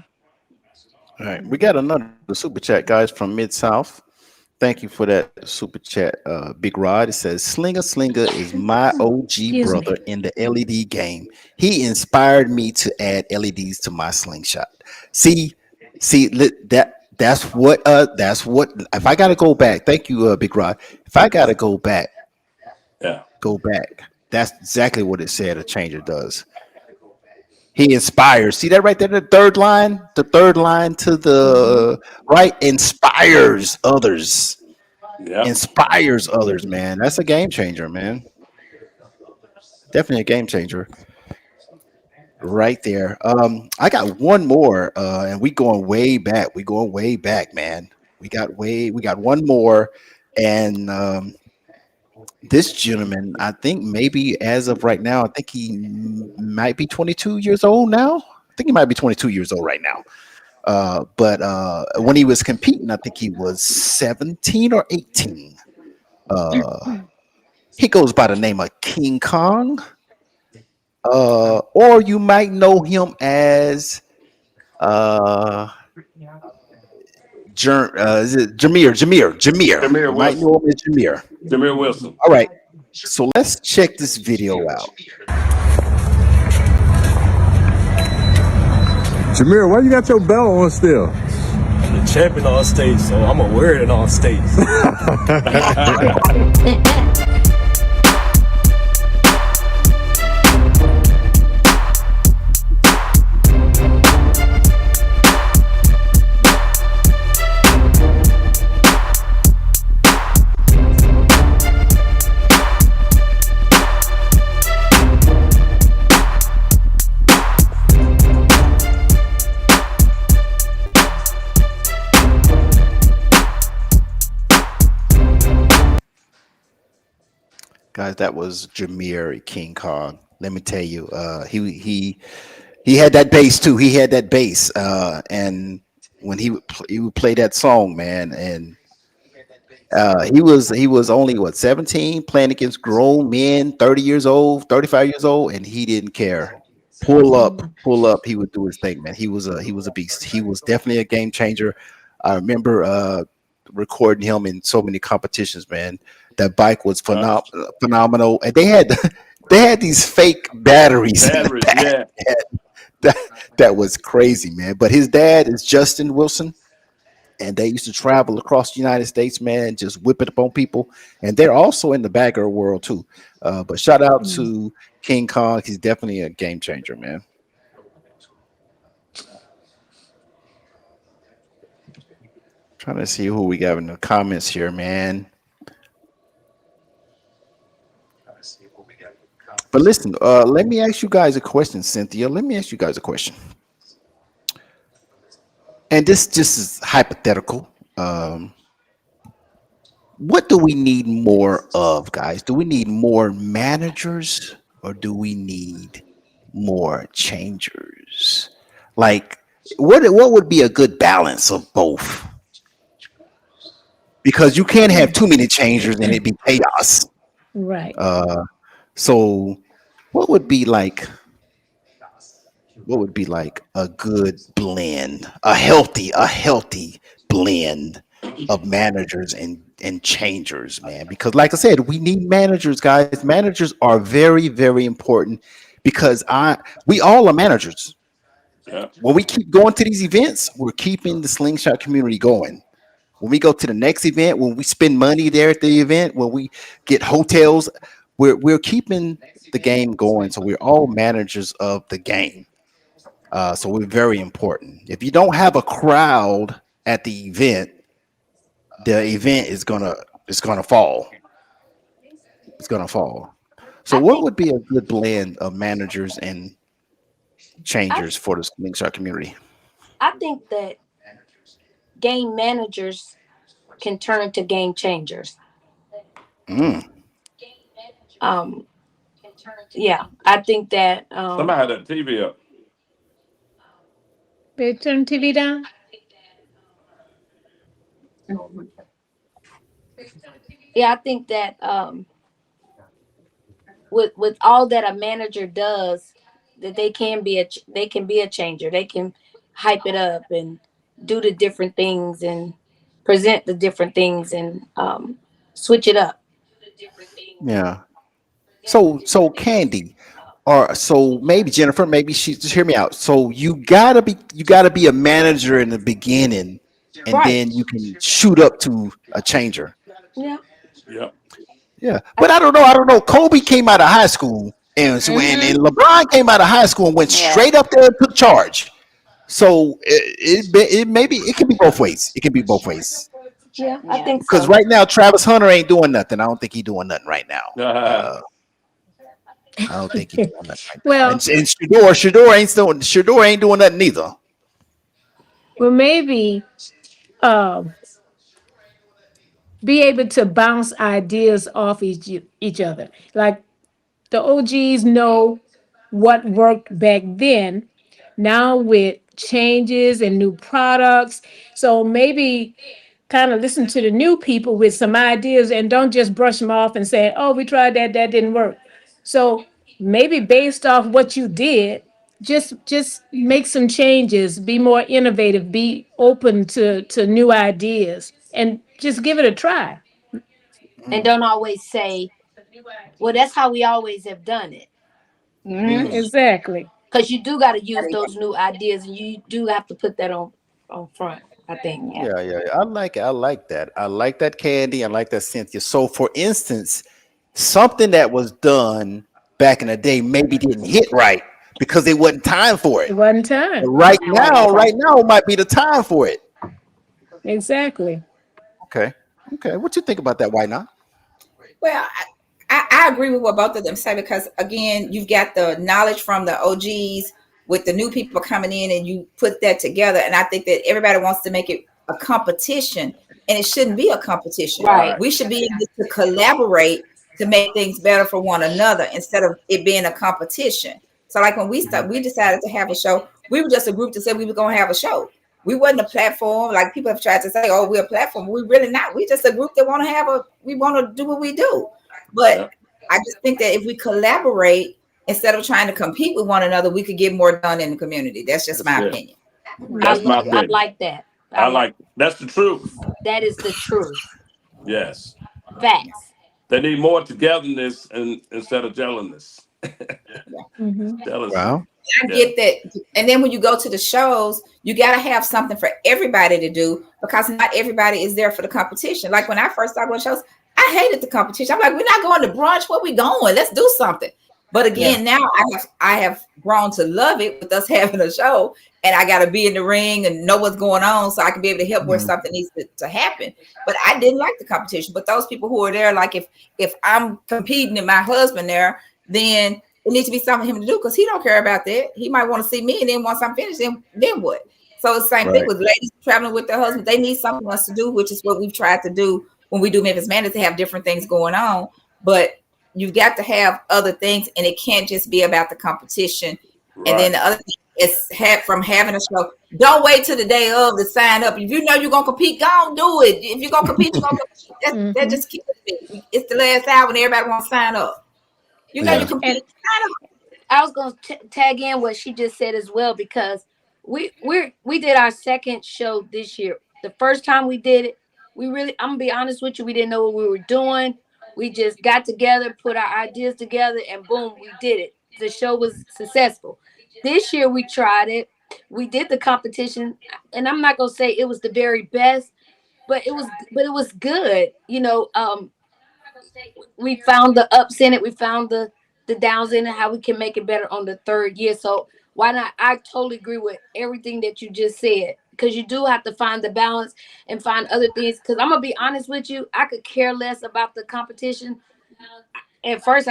all right, we got another super chat, guys, from Mid South. Thank you for that super chat, Big Rod. It says Slinger is my OG Excuse brother me. in the LED game. He inspired me to add LEDs to my slingshot. See, that's what if I gotta go back. Thank you, Big Rod. If I gotta Yeah. go back. That's exactly what it said a changer does. He inspires. See that right there, the third line? The third line to Mhm. the right inspires others. Yeah. Inspires others, man. That's a game changer, man. Definitely a game changer right there. I got one more, and we going way back. We going way back, man. We got one more, and this gentleman, I think maybe as of right now, I think he might be 22 years old now. I think he might be 22 years old right now. But when he was competing, I think he was 17 or 18. Uh, he goes by the name of King Kong, or you might know him as uh, is it Jameer? Jameer. Jameer You might Wilson. know him as Jameer. Jameer Wilson. All right. So let's check this video out. Jameer, why you got your belt on still? I'm the champion on stage, so I'm gonna wear it on stage. Guys, that was Jameer King Kong. Let me tell you, he had that bass too. He had that bass, and when he would play that song, man, and he was only what 17, playing against grown men, 30 years old, 35 years old, and he didn't care. Pull up. He would do his thing, man. He was a beast. He was definitely a game changer. I remember recording him in so many competitions, man. That bike was Uh, phenomenal, and they had these fake batteries in the Batteries, back. yeah. That that was crazy, man. But his dad is Justin Wilson. and they used to travel across the United States, man, just whip it up on people. And they're also in the bagger world too. But shout out Mm. to King Kong. He's definitely a game changer, man. Trying to see who we got in the comments here, man. But listen, let me ask you guys a question, Cynthia. Let me ask you guys a question. And this just is hypothetical. What do we need more of, guys? Do we need more managers or do we need more changers? Like, what would be a good balance of both? Because you can't have too many changers and it'd be chaos. Right. Uh, so what would be like a good blend, a healthy blend of managers and changers, man? Because like I said, we need managers, guys. Managers are very, very important because I we all are managers. Yeah. When we keep going to these events, we're keeping the slingshot community going. When we go to the next event, when we spend money there at the event, when we get hotels, we're keeping the game going. So we're all managers of the game. So we're very important. If you don't have a crowd at the event is gonna fall. It's gonna fall. So I what think would be a good blend of managers and I changers for the slingshot community? I think that game managers can turn to game changers. Mm, Um, yeah, I think that Somebody had that TV up. Babe, turn TV down. yeah, I think that with all that a manager does, that they can be a changer. They can hype it up and do the different things and present the different things and switch it up. yeah. So Candy, or so maybe Jennifer, maybe she just hear me out. So you gotta be a manager in the beginning, and Right. then you can shoot up to a changer. Yeah. Yep. Yeah, I, but I don't know. Kobe came out of high school, and so and Mm-hmm. LeBron came out of high school and went Yeah. straight up there and took charge. So it maybe it can be both ways. It can be both ways. yeah, I Yeah. think Because so. right now Travis Hunter ain't doing nothing. I don't think he's doing nothing right now. Uh, I don't think he's doing nothing right now. And, Well, and Shador ain't doing nothing either. well, maybe um, be able to bounce ideas off each other. Like the OGs know what worked back then. Now with changes and new products, so maybe kind of listen to the new people with some ideas and don't just brush them off and say, "Oh, we tried that, that didn't work." So maybe based off what you did, just make some changes, be more innovative, be open to new ideas, and just give it a try. And Mm, don't always say, "Well, that's how we always have done it," Mm-hmm. mm. Exactly. because you do got to use those new ideas, and you do have to put that on front. I think. Yeah. Yeah. I like it. I like that. I like that, Candy. I like that, Cynthia. So, for instance, something that was done back in the day maybe didn't hit right because it wasn't time for It it. wasn't But time. right It wasn't now, time. right now might be the time for it. Exactly. Okay. Okay. What you think about that? Why not? Well, I agree with what both of them say because again, you've got the knowledge from the OGs with the new people coming in, and you put that together. And I think that everybody wants to make it a competition, and it shouldn't be a competition. Right. Right. We should be able to collaborate to make things better for one another instead of it being a competition. So, like when we decided to have a show, we were just a group that said we were going to have a show. We wasn't a platform like people have tried to say, "Oh, we're a platform." We really not. We just a group that want to have a. We want to do what we do, but Yep. I just think that if we collaborate instead of trying to compete with one another, we could get more done in the community. That's just That's my it. opinion. That's my I opinion. like that. I I like like that's the truth. that is the truth. Yes. Facts. They need more togetherness and instead of jealousness. Mhm. Jealousy. Wow. I Yeah. get that. And then when you go to the shows, you got to have something for everybody to do because not everybody is there for the competition. Like when I first started going to shows, I hated the competition. I'm like, we're not going to brunch. Where we going? Let's do something. But Yeah. again, now I have grown to love it with us having a show, and I got to be in the ring and know what's going on so I can be able to help where Mhm. something needs to happen. But I didn't like the competition. But those people who are there, like if I'm competing and my husband there, then it needs to be something for him to do because he don't care about that. He might want to see me, and then once I'm finished, then what? So it's the same thing Right. with ladies traveling with their husbands. They need something else to do, which is what we've tried to do when we do Memphis Madness to have different things going on. But you've got to have other things, and it can't just be about the competition. And then Right. the other thing is from having a show. Don't wait till the day of to sign up. If you know you're gonna compete, go on do it. If you're gonna compete, you're gonna compete. That Mhm. just kills me. It's the last hour when everybody wants to sign up. You know you Yeah. compete. And Sign up. I was gonna tag in what she just said as well because we did our second show this year. The first time we did it, we really I'm gonna be honest with you, we didn't know what we were doing. We just got together, put our ideas together, and boom, we did it. The show was successful. This year we tried it. We did the competition, and I'm not gonna say it was the very best, but it was good. We found the ups in it, we found the downs in it, how we can make it better on the third year. So why not? I totally agree with everything that you just said because you do have to find the balance and find other things. Because I'm gonna be honest with you, I could care less about the competition at first.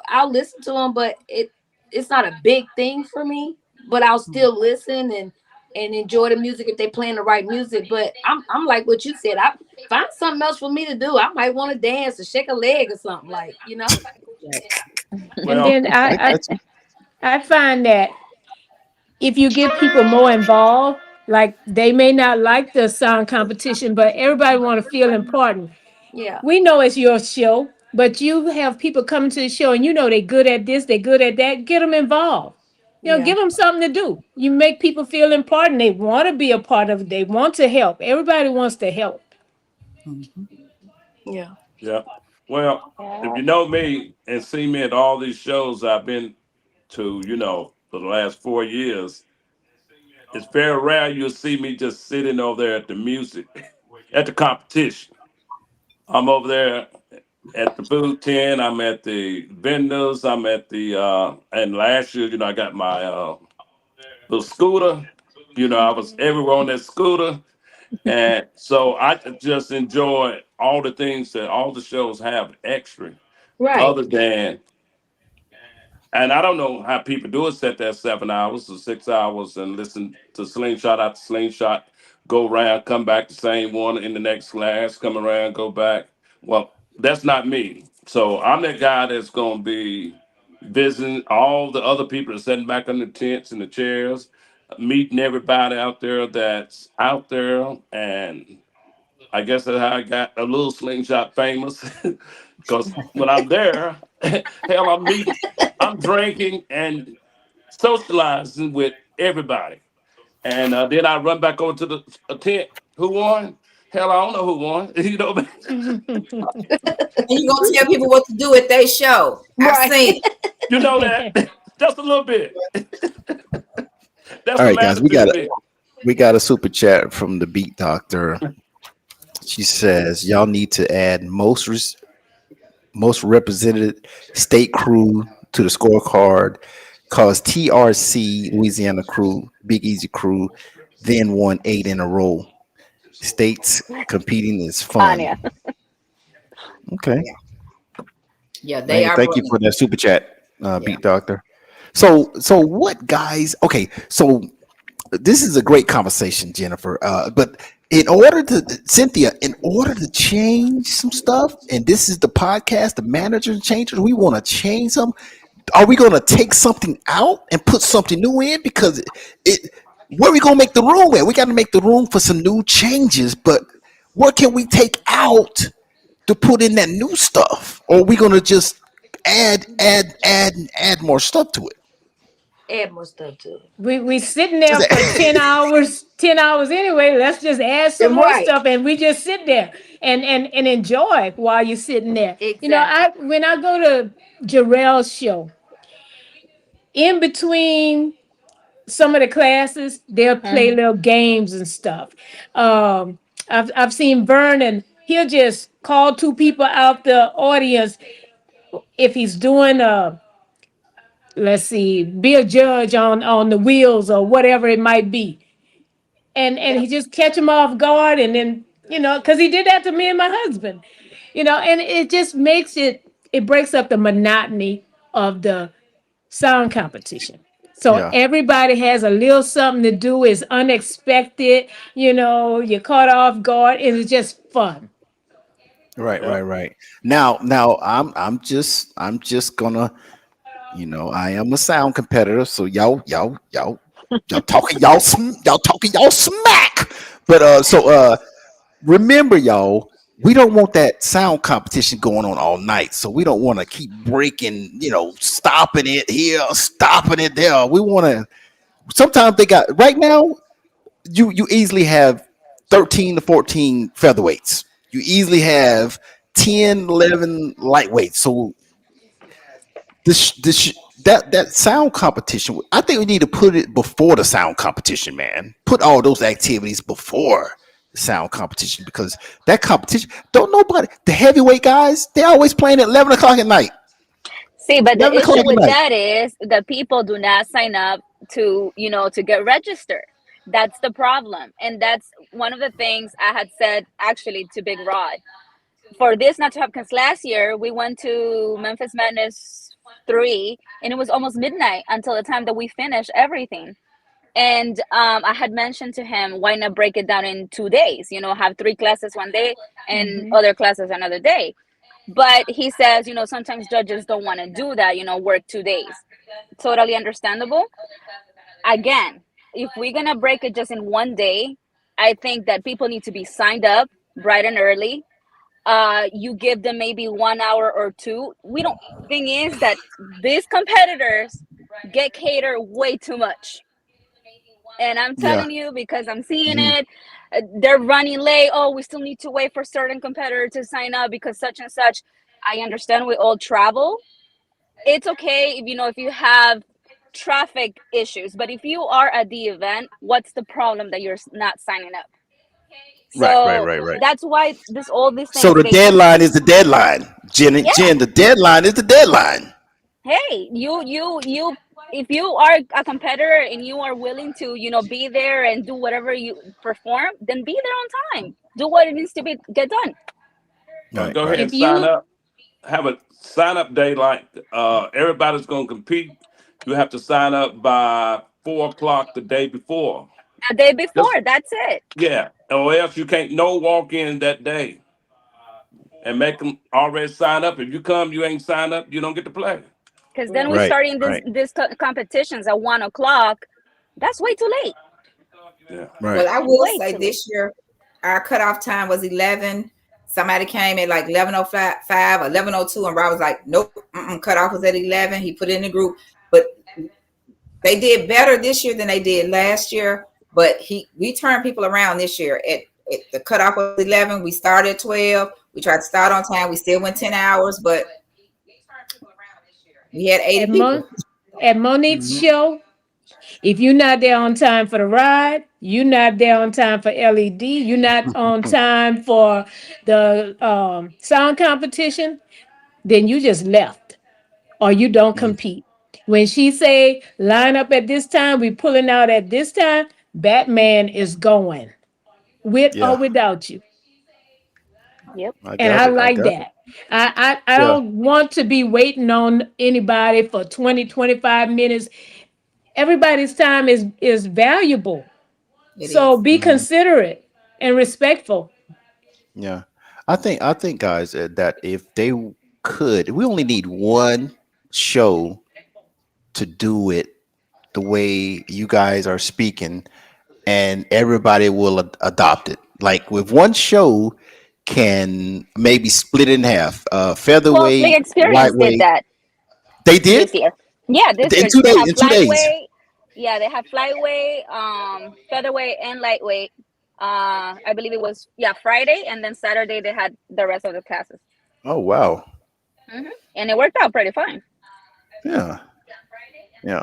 I'll listen to them, but it's not a big thing for me. But I'll still listen and enjoy the music if they playing the right music. But I'm like what you said. I find something else for me to do. I might want to dance or shake a leg or something like. and Well, then I I got you. I find that if you get people more involved, like they may not like the song competition, but everybody want to feel important. Yeah, We know it's your show, but you have people coming to the show and you know they're good at this, they're good at that. Get them involved. yeah, Give them something to do. You make people feel important. They want to be a part of it. They want to help. Everybody wants to help. Mhm. yeah. yeah. Well, if you know me and see me at all these shows I've been to, for the last 4 years, it's very rare you'll see me just sitting over there at the music, at the competition. I'm over there at the booth 10. I'm at the vendors. I'm at and last year, I got my little scooter. I was everywhere on that scooter. And so I just enjoy all the things that all the shows have extra, Right. other than, and I don't know how people do it, set that 7 hours or 6 hours and listen to slingshot after slingshot, go around, come back the same one in the next class, come around, go back. Well, that's not me. So I'm that guy that's going to be visiting all the other people that are sitting back in the tents and the chairs, meeting everybody out there that's out there. And I guess that's how I got a little slingshot famous. Because when I'm there, hell, I'm drinking and socializing with everybody. And then I run back over to the tent. Who won? Hell, I don't know who won. And you're gonna tell people what to do at their show. I've Right. seen it. You know that just a little bit. That's All the right, guys. matter We to got a me. we got a super chat from the Beat Doctor. She says y'all need to add most represented state crew to the scorecard. Cause TRC Louisiana crew, Big Easy crew, then won 8 in a row. States competing is fun. Tanya. Okay. Yeah, yeah, they are Thank you running. for that super chat, Yeah. Beat Doctor. So what guys? Okay, so this is a great conversation, Jennifer. But in order to Cynthia, in order to change some stuff, and this is the podcast, the manager changes. We want to change some. Are we going to take something out and put something new in? Because where are we going to make the room at? We got to make the room for some new changes. But what can we take out to put in that new stuff? Or are we going to just add more stuff to it? Add more stuff to it. We sitting there Just for 10 hours, 10 hours anyway. Let's just add some more Right. stuff, and we just sit there and enjoy while you're sitting there. Exactly. When I go to Jarrell's show, in between some of the classes, they'll play Mhm. little games and stuff. Um, I've seen Vernon. He'll just call two people out the audience if he's doing let's see, be a judge on the wheels or whatever it might be, and he Yep. just catch them off guard, and then because he did that to me and my husband, and it just makes it breaks up the monotony of the sound competition. So Yeah. everybody has a little something to do. It's unexpected, you're caught off guard, and it's just fun. Right, Yeah. right, right. Now I'm just gonna, I am a sound competitor, so y'all talking y'all smack. But remember, y'all, we don't want that sound competition going on all night. So we don't want to keep breaking, stopping it here, stopping it there. We want to. Sometimes they got right now. You easily have 13 to 14 featherweights. You easily have 10, 11 lightweights. So that sound competition, I think we need to put it before the sound competition, man. Put all those activities before the sound competition, because that competition, don't nobody, the heavyweight guys, they always playing at 11 o'clock at night. See, but the 11 o'clock issue at with night. that is the people do not sign up to, to get registered. That's the problem. And that's one of the things I had said actually to Big Rod. For this not to happen, because last year we went to Memphis Madness 3 and it was almost midnight until the time that we finished everything. And I had mentioned to him, why not break it down in 2 days? Have three classes one day and Hmm. other classes another day. But he says, sometimes judges don't want to do that, work 2 days. Totally understandable. Again, if we're going to break it just in one day, I think that people need to be signed up bright and early. You give them maybe 1 hour or two. We don't, thing is that these competitors get catered way too much. And I'm Yeah. telling you because I'm seeing Mhm. it. They're running late. Oh, we still need to wait for certain competitor to sign up because such and such. I understand we all travel. It's okay if if you have traffic issues, but if you are at the event, what's the problem that you're not signing up? Right, right, So right, right. that's why this all these So things the they need. deadline is the deadline. Yeah. Jen, the deadline is the deadline. Hey, you if you are a competitor and you are willing to be there and do whatever you perform, then be there on time, do what it needs to be get done. Right, Go ahead right. and If sign you up. Have a sign up day like everybody's going to compete. You have to sign up by 4 o'clock the day before. The day before, Just that's it. yeah, or else you can't no walk in that day and make them already sign up. If you come, you ain't sign up, you don't get to play. Because then we right. Right, starting right, this competitions at 1 o'clock. That's way too late. Yeah, right. Well, I will Way say too late. this year, our cutoff time was 11. Somebody came at like 11:05 or 11:02, and Rob was like, nope, cutoff was at 11. He put it in the group. But they did better this year than they did last year. But we turned people around this year. At the cutoff was 11. We started at 12. We tried to start on time. We still went 10 hours, but we had 80 At, Mo- people. at Monique's Mhm. show, if you're not there on time for the ride, you're not there on time for LED, you're not on time for the sound competition, then you just left or you don't Mm. compete. When she say line up at this time, we pulling out at this time, Batman is going with or Yeah, without you. Yep. I And got I it. I like got it. that. I Yeah, don't want to be waiting on anybody for 20, 25 minutes. Everybody's time is valuable. It So is. be mhm, considerate and respectful. yeah. I think, guys, that if they could, we only need one show to do it the way you guys are speaking, and everybody will adopt it. Like with one show, can maybe split it in half. Well, Sling Featherweight, Experience did lightweight. that They did this year. Yeah, this in year two they days. have In 2 days. flyweight. Yeah, they have flyweight, featherweight, and lightweight. I believe it was Friday, and then Saturday they had the rest of the classes. Oh wow. And it worked out pretty fine. Yeah. Yeah.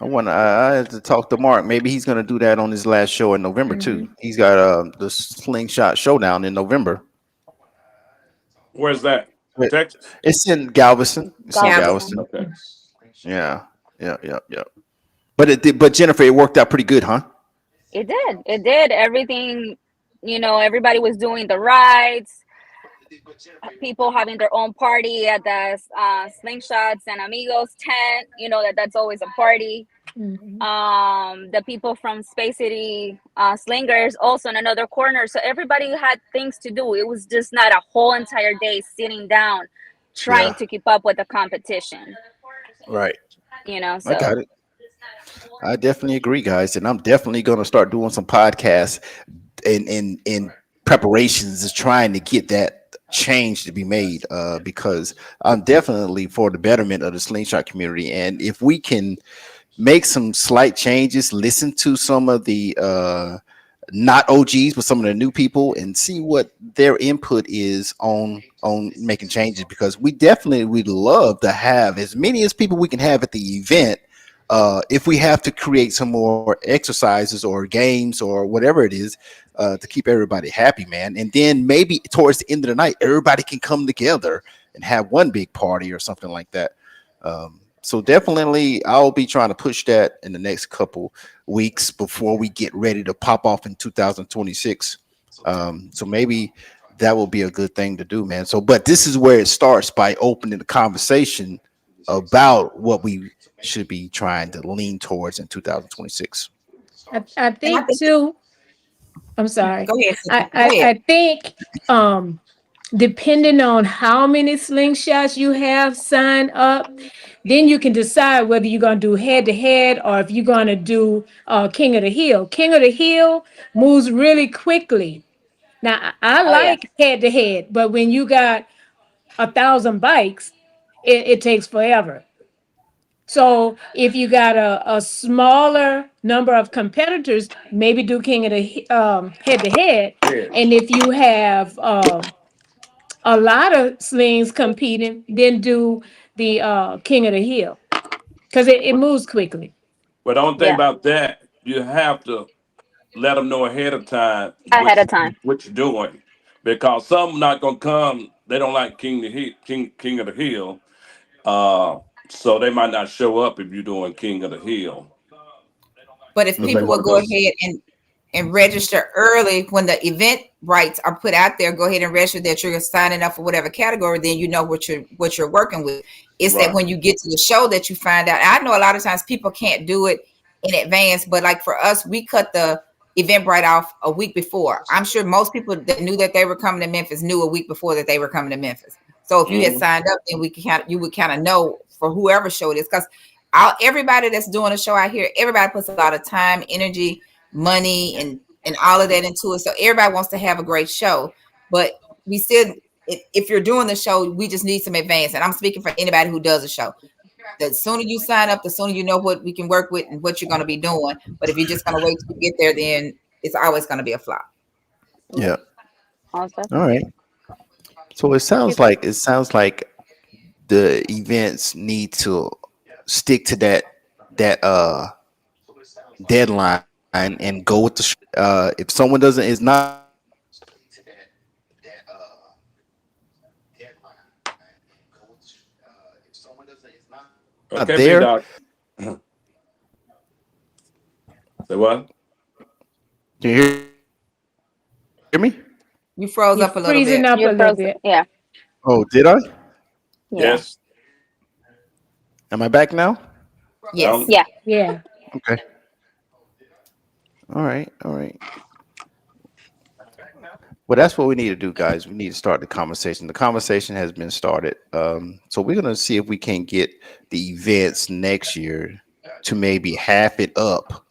I had to talk to Mark. Maybe he's gonna do that on his last show in November too. Mhm. He's got the Slingshot Showdown in November. Where's that? It- Texas? It's in Galveston. It's in Galveston. Galveston. Galveston. Okay. Yeah. Yeah. Yeah. Yeah. But it did, but Jennifer, it worked out pretty good, huh? It did. It did. Everything, everybody was doing the rides, people having their own party at the Slingshots and Amigos tent. That's always a party. Mhm. The people from Space City Slingers also in another corner. So everybody had things to do. It was just not a whole entire day sitting down trying Yeah. to keep up with the competition. Right. I So got it. I definitely agree, guys, and I'm definitely gonna start doing some podcasts in preparations is trying to get that change to be made because I'm definitely for the betterment of the slingshot community, and if we can make some slight changes, listen to some of the not OGs, but some of the new people, and see what their input is on making changes. Because we definitely would love to have as many as people we can have at the event. If we have to create some more exercises or games or whatever it is to keep everybody happy, man, and then maybe towards the end of the night, everybody can come together and have one big party or something like that. So definitely, I'll be trying to push that in the next couple weeks before we get ready to pop off in 2026. So maybe that will be a good thing to do, man. So, but this is where it starts by opening the conversation about what we should be trying to lean towards in 2026. I And I think think too. I'm sorry. go ahead, I, Cynthia. Go I, ahead. I think depending on how many slingshots you have signed up, then you can decide whether you're going to do head to head or if you're going to do King of the Hill. King of the Hill moves really quickly. Now, I oh yeah. like head to head, but when you got 1,000 bikes, it takes forever. So if you got a smaller number of competitors, maybe do King of the head to head. Yeah. And if you have a lot of slings competing, then do the King of the Hill because it moves quickly. But the only thing Yeah. about that, you have to let them know ahead of time Ahead of time. what you're doing, because some not gonna come. They don't like King of the Hill, uh, so they might not show up if you're doing King of the Hill But if because they people Hmm. will want to go go. ahead and register early when the event rights are put out there, go ahead and register that you're signing up for whatever category, then you know what you're working with. It's that Right. when you get to the show that you find out. I know a lot of times people can't do it in advance, but like for us, we cut the Eventbrite off a week before. I'm sure most people that knew that they were coming to Memphis knew a week before that they were coming to Memphis. So if you had Mhm. signed up, then you would kind of know for whoever show it is, because everybody that's doing a show out here, everybody puts a lot of time, energy, money, and all of that into it. So everybody wants to have a great show, but we still, if you're doing the show, we just need some advance. And I'm speaking for anybody who does a show. The sooner you sign up, the sooner you know what we can work with and what you're going to be doing. But if you're just going to wait till you get there, then it's always going to be a flop. Yep. Yeah. Most All definitely. right. So it sounds like the events need to stick to that deadline and go with the if someone doesn't is not there, Okay, B Doc. Say what? can you hear me? You froze You're up a little freezing bit. up a You're little frozen. bit. Yeah. Oh, did I? Yeah. Yes. Am I back now? Yes. Yeah. Yeah. Okay. All right. All right. Well, that's what we need to do, guys. We need to start the conversation. The conversation has been started. So we're gonna see if we can get the events next year to maybe half it up,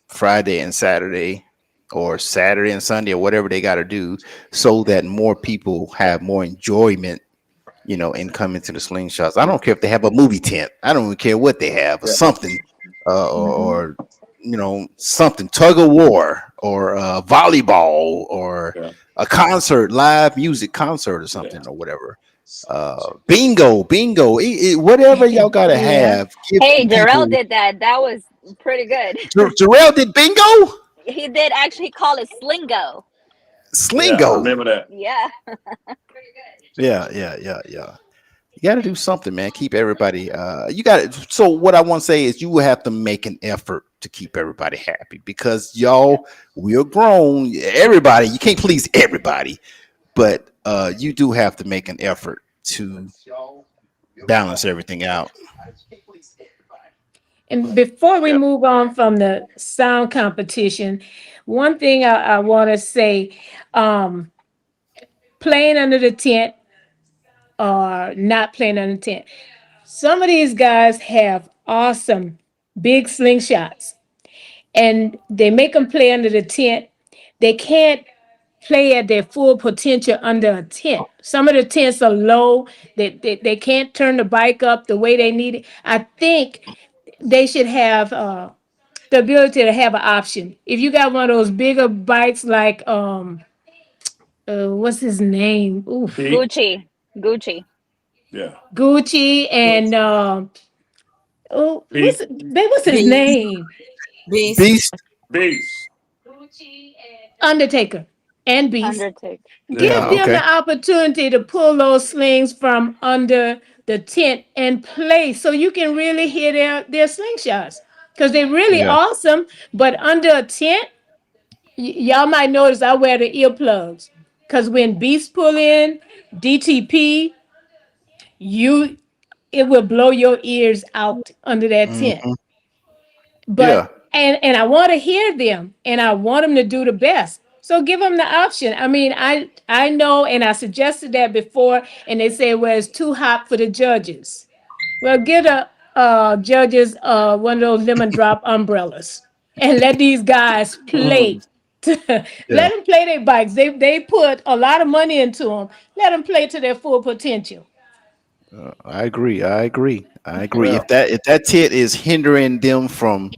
Friday and Saturday, or Saturday and Sunday, or whatever they got to do, so that more people have more enjoyment, in coming to the slingshots. I don't care if they have a movie tent. I don't even care what they have or Yeah. something, Mhm. or something tug of war or volleyball or Yeah, a concert, live music concert or yeah. something or whatever. Bingo, whatever y'all gotta Yeah. have. Give Hey, them Jarrell people. did that. That was pretty good. Jarrell did bingo. He did actually call it Slingo. Yeah, I Slingo. remember that. Yeah. Yeah. You got to do something, man. Keep everybody. You got to. So what I want to say is, you will have to make an effort to keep everybody happy because y'all, we're grown. Everybody, you can't please everybody, but you do have to make an effort to balance everything out. And before we Yeah. move on from the sound competition, one thing I want to say, um, playing under the tent or not playing under the tent. Some of these guys have awesome big slingshots and they make them play under the tent. They can't play at their full potential under a tent. Some of the tents are low. They can't turn the bike up the way they need it. I think they should have the ability to have an option. If you got one of those bigger bikes like what's his name? Oof. Pete. Gucci. Gucci. Yeah. Gucci and oh Pete. what's his Beast, name? Beast. Beast. Beast. Undertaker and Beast. Undertaker. Yeah. Give Yeah. them Okay. the opportunity to pull those slings from under the tent and play so you can really hear their slingshots. Because they're really Yeah. awesome, but under a tent, y'all might notice I wear the earplugs. Because when beasts pull in, DTP, you it will blow your ears out under that tent. Hmm. But Yeah. and I want to hear them and I want them to do the best. So give them the option. I mean, I know and I suggested that before and they say well it's too hot for the judges. Well, get a judges one of those lemon drop umbrellas and let these guys play. Mhm. Let Yeah. them play their bikes. They put a lot of money into them. Let them play to their full potential. I agree. I agree. I agree. Well, If that tit is hindering them from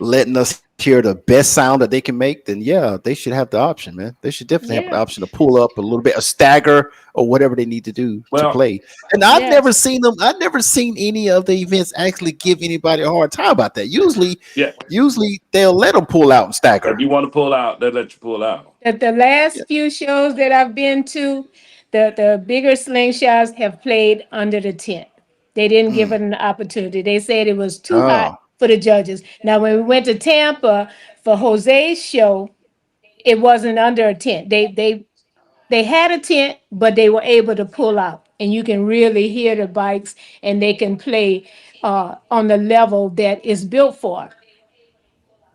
letting us hear the best sound that they can make, then yeah, they should have the option, man. They should definitely have the Yeah. option to pull up a little bit, a stagger or whatever they need to do to well, play. And I've never Yes. seen them. I've never seen any of the events actually give anybody a hard time about that. yeah. Usually they'll let them pull out and If stagger. you want to pull out, they let you pull out. That the Yeah. last few shows that I've been to, the bigger slingshots have played under the tent. They didn't give Mm. it an opportunity. They said it was too hot Oh. for the judges. Now, when we went to Tampa for Jose's show, it wasn't under a tent. They had a tent, but they were able to pull out, and you can really hear the bikes, and they can play on the level that is built for.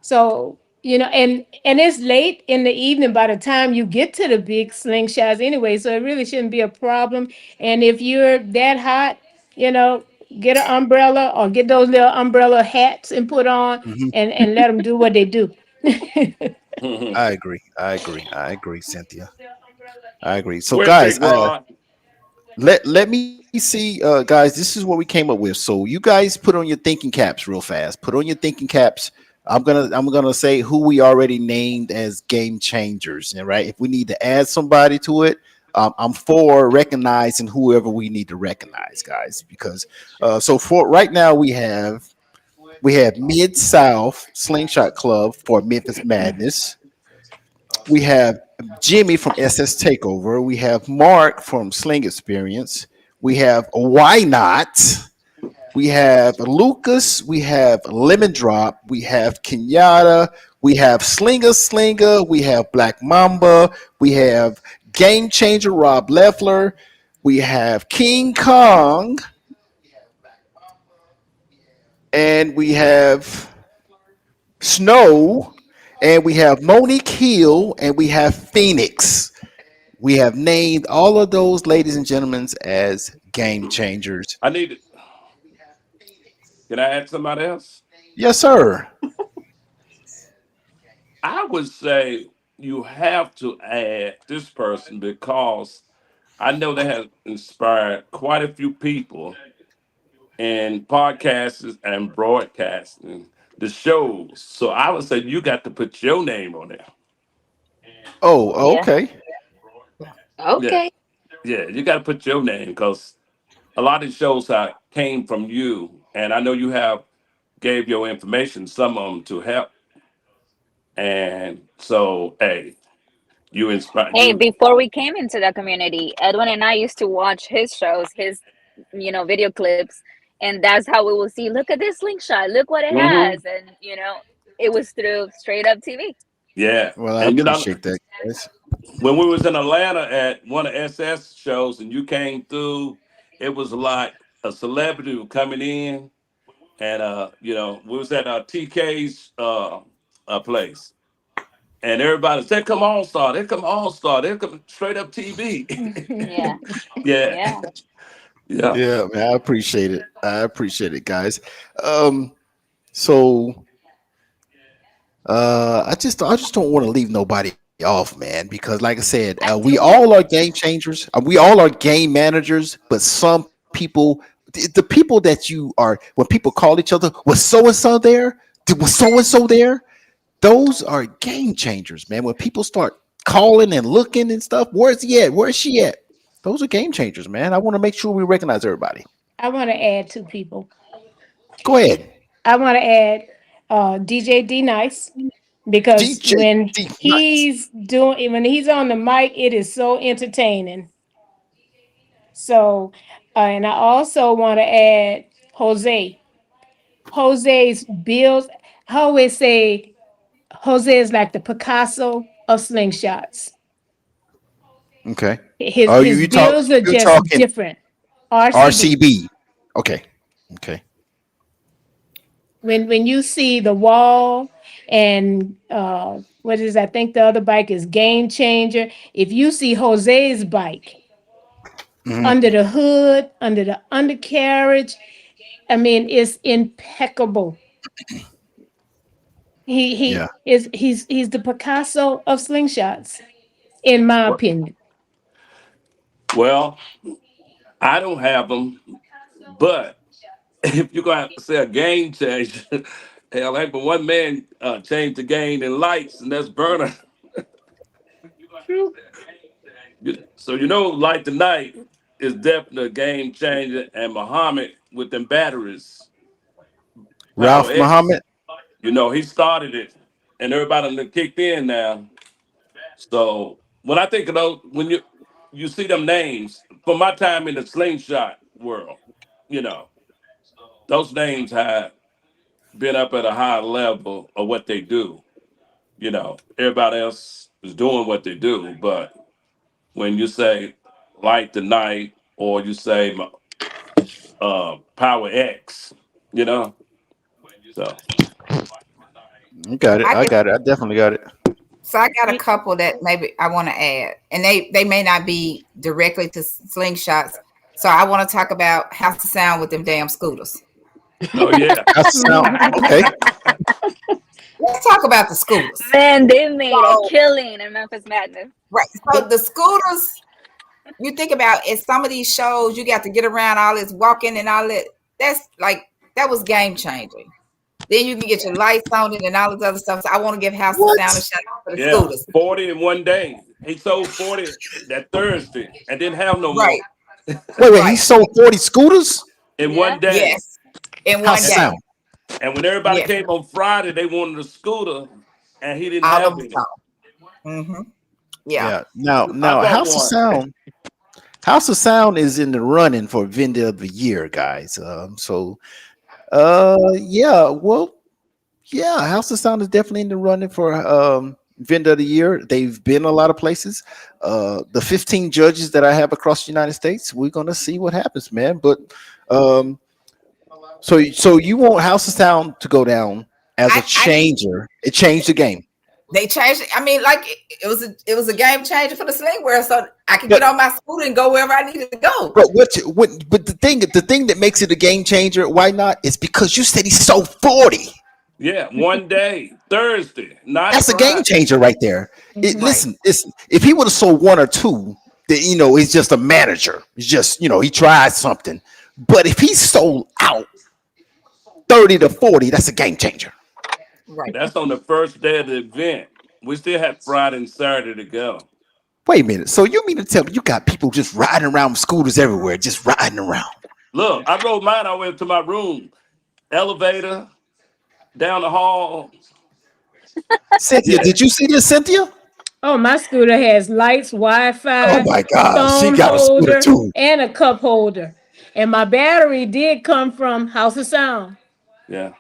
So, and it's late in the evening by the time you get to the big slingshots anyway, so it really shouldn't be a problem. And if you're that hot, you know, get an umbrella or get those little umbrella hats and put on Hmm. and let them do what they do. Mhm. I agree. I agree. I agree, Cynthia. I agree. So, Where's guys, Big Rod? let me see, guys. This is what we came up with. So, you guys put on your thinking caps real fast. Put on your thinking caps. I'm gonna say who we already named as game changers. And right, if we need to add somebody to it, I'm for recognizing whoever we need to recognize, guys. Because so for right now we have Mid South Slingshot Club for Memphis Madness. We have Jimmy from SS Takeover. We have Mark from Sling Experience. We have Why Not. We have Lucas. We have Lemon Drop. We have Kenyatta. We have Slinger. We have Black Mamba. We have Game Changer Rob Leffler. We have King Kong. And we have Snow. And we have Monique Hill. And we have Phoenix. We have named all of those ladies and gentlemen as game changers. I need. Can I add somebody else? Yes, sir. I would say you have to add this person because I know they have inspired quite a few people in podcasts and broadcasting the shows. So I would say you got to put your name on there. Oh, Yeah. okay. Yeah, Okay. yeah, you got to put your name because a lot of these shows came from you, and I know you have gave your information, some of them to help, and so hey, you inspire Hey, you. before we came into the community, Edwin and I used to watch his shows, his video clips, and that's how we will see. Look at this slingshot. Look what it Hmm. has, and it was through Straight Up TV. Yeah, Well, I and appreciate that, guys. when we was in Atlanta at one of SS shows, and you came through, it was like a celebrity coming in, and we was at TK's place, and everybody said, "Come on, star! They come on, star! They come straight up TV." Yeah, Yeah, yeah. yeah. Yeah, man, I appreciate it. I appreciate it, guys. Um, so I just don't want to leave nobody off, man, because like I said, we all are game changers. We all are game managers, but some people, the people that you are, when people call each other, was so and so there? Was so and so there? Those are game changers, man. When people start calling and looking and stuff, where's he at? Where's she at? Those are game changers, man. I want to make sure we recognize everybody. I want to add two people. Go ahead. I want to add DJ D Nice because DJ Nice. when he's on the mic, it is so entertaining. So, and I also want to add Jose. Jose's builds. I always say Jose is like the Picasso of slingshots. Okay. His Oh, his builds are you're just talking different. RCB. RCB. Okay. Okay. When you see the wall and what is I think the other bike is Game Changer. If you see Jose's bike Hmm. under the hood, under the undercarriage, I mean it's impeccable. He Yeah. is he's the Picasso of slingshots, in my opinion. Well, I don't have them, but if you're gonna have to say a game change, hell, ain't but one man changed the game in lights, and that's Burner. True. So Light the Night is definitely a game changer, and Muhammad with them batteries, Power Ralph X. Muhammad. He started it, and everybody done kicked in now. So when I think of those, when you see them names from my time in the slingshot world, you know those names have been up at a high level of what they do. Everybody else is doing what they do, but when you say Light the Night or you say Power X, you know, so You got it. I I just got it. I definitely got it. so I got a We- couple that maybe I want to add, and they may not be directly to slingshots. So I want to talk about House of Sound with them damn scooters. oh yeah, That's the sound. Okay. Let's talk about the scooters. Man, they made a So killing in Memphis Madness. right, so the scooters. You think about in some of these shows, you got to get around all this walking and all that. That's like that was game changing. Then you can get your lights on it and all this other stuff. So I want to give House of Sound a What? shout out for the yeah, scooters. 40 in one day. He sold 40 that Thursday and didn't have no more Right, Wait. He right. sold 40 scooters. in Yeah. one day. Yes, in How's one the day. sound? And when everybody Yes, came on Friday, they wanted a scooter, and he didn't all of have them any. gone. Hmm. Yeah. Yeah. Now, I now, bought House of one. Sound. House of Sound is in the running for Vendor of the Year, guys. Yeah. Well, yeah. House of Sound is definitely in the running for Vendor of the Year. They've been a lot of places. The 15 judges that I have across the United States, we're gonna see what happens, man. But um, so you want House of Sound to go down as a I changer? It changed the game. they changed it. I mean, like it was a game changer for the sling wear, so I could get But on my scooter and go wherever I needed to go. but the thing that makes it a game changer, why not? Is because you said he sold 40. Yeah, one day, Thursday, not That's a game Friday. changer right there. Right. Listen. If he would have sold one or two, then he's just a manager. He's just he tried something. But if he sold out 30 to 40, that's a game changer. Right. That's on the first day of the event. We still had Friday and Saturday to go. Wait a minute. So you mean to tell me you got people just riding around with scooters everywhere, just riding around? Look, I rode mine. I went to my room, elevator down the hall. Cynthia, Yeah, did you see this, Cynthia? Oh, my scooter has lights, Oh Wi-Fi, my God, she phone got a scooter holder, too. and a cup holder. And my battery did come from House of Sound yeah.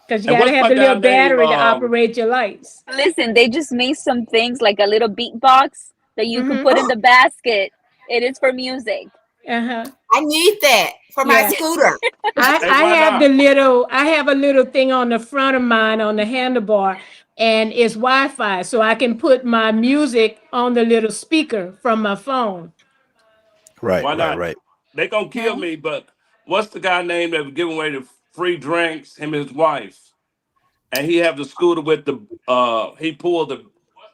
because you And got to what's have my the guy little name? battery to operate your lights. Listen, they just made some things like a little beatbox that you could Mm-hmm. put in the basket. It is for music. Uh-huh. I need that for my Yeah. scooter. Hey, I why have the not? little I have a little thing on the front of mine on the handlebar, and it's Wi-Fi, so I can put my music on the little speaker from my phone. Right, Why right, not? right. They gonna kill Hmm? me. But what's the guy name that was giving away the free drinks? Him and his wife, and he have the scooter with the he pulled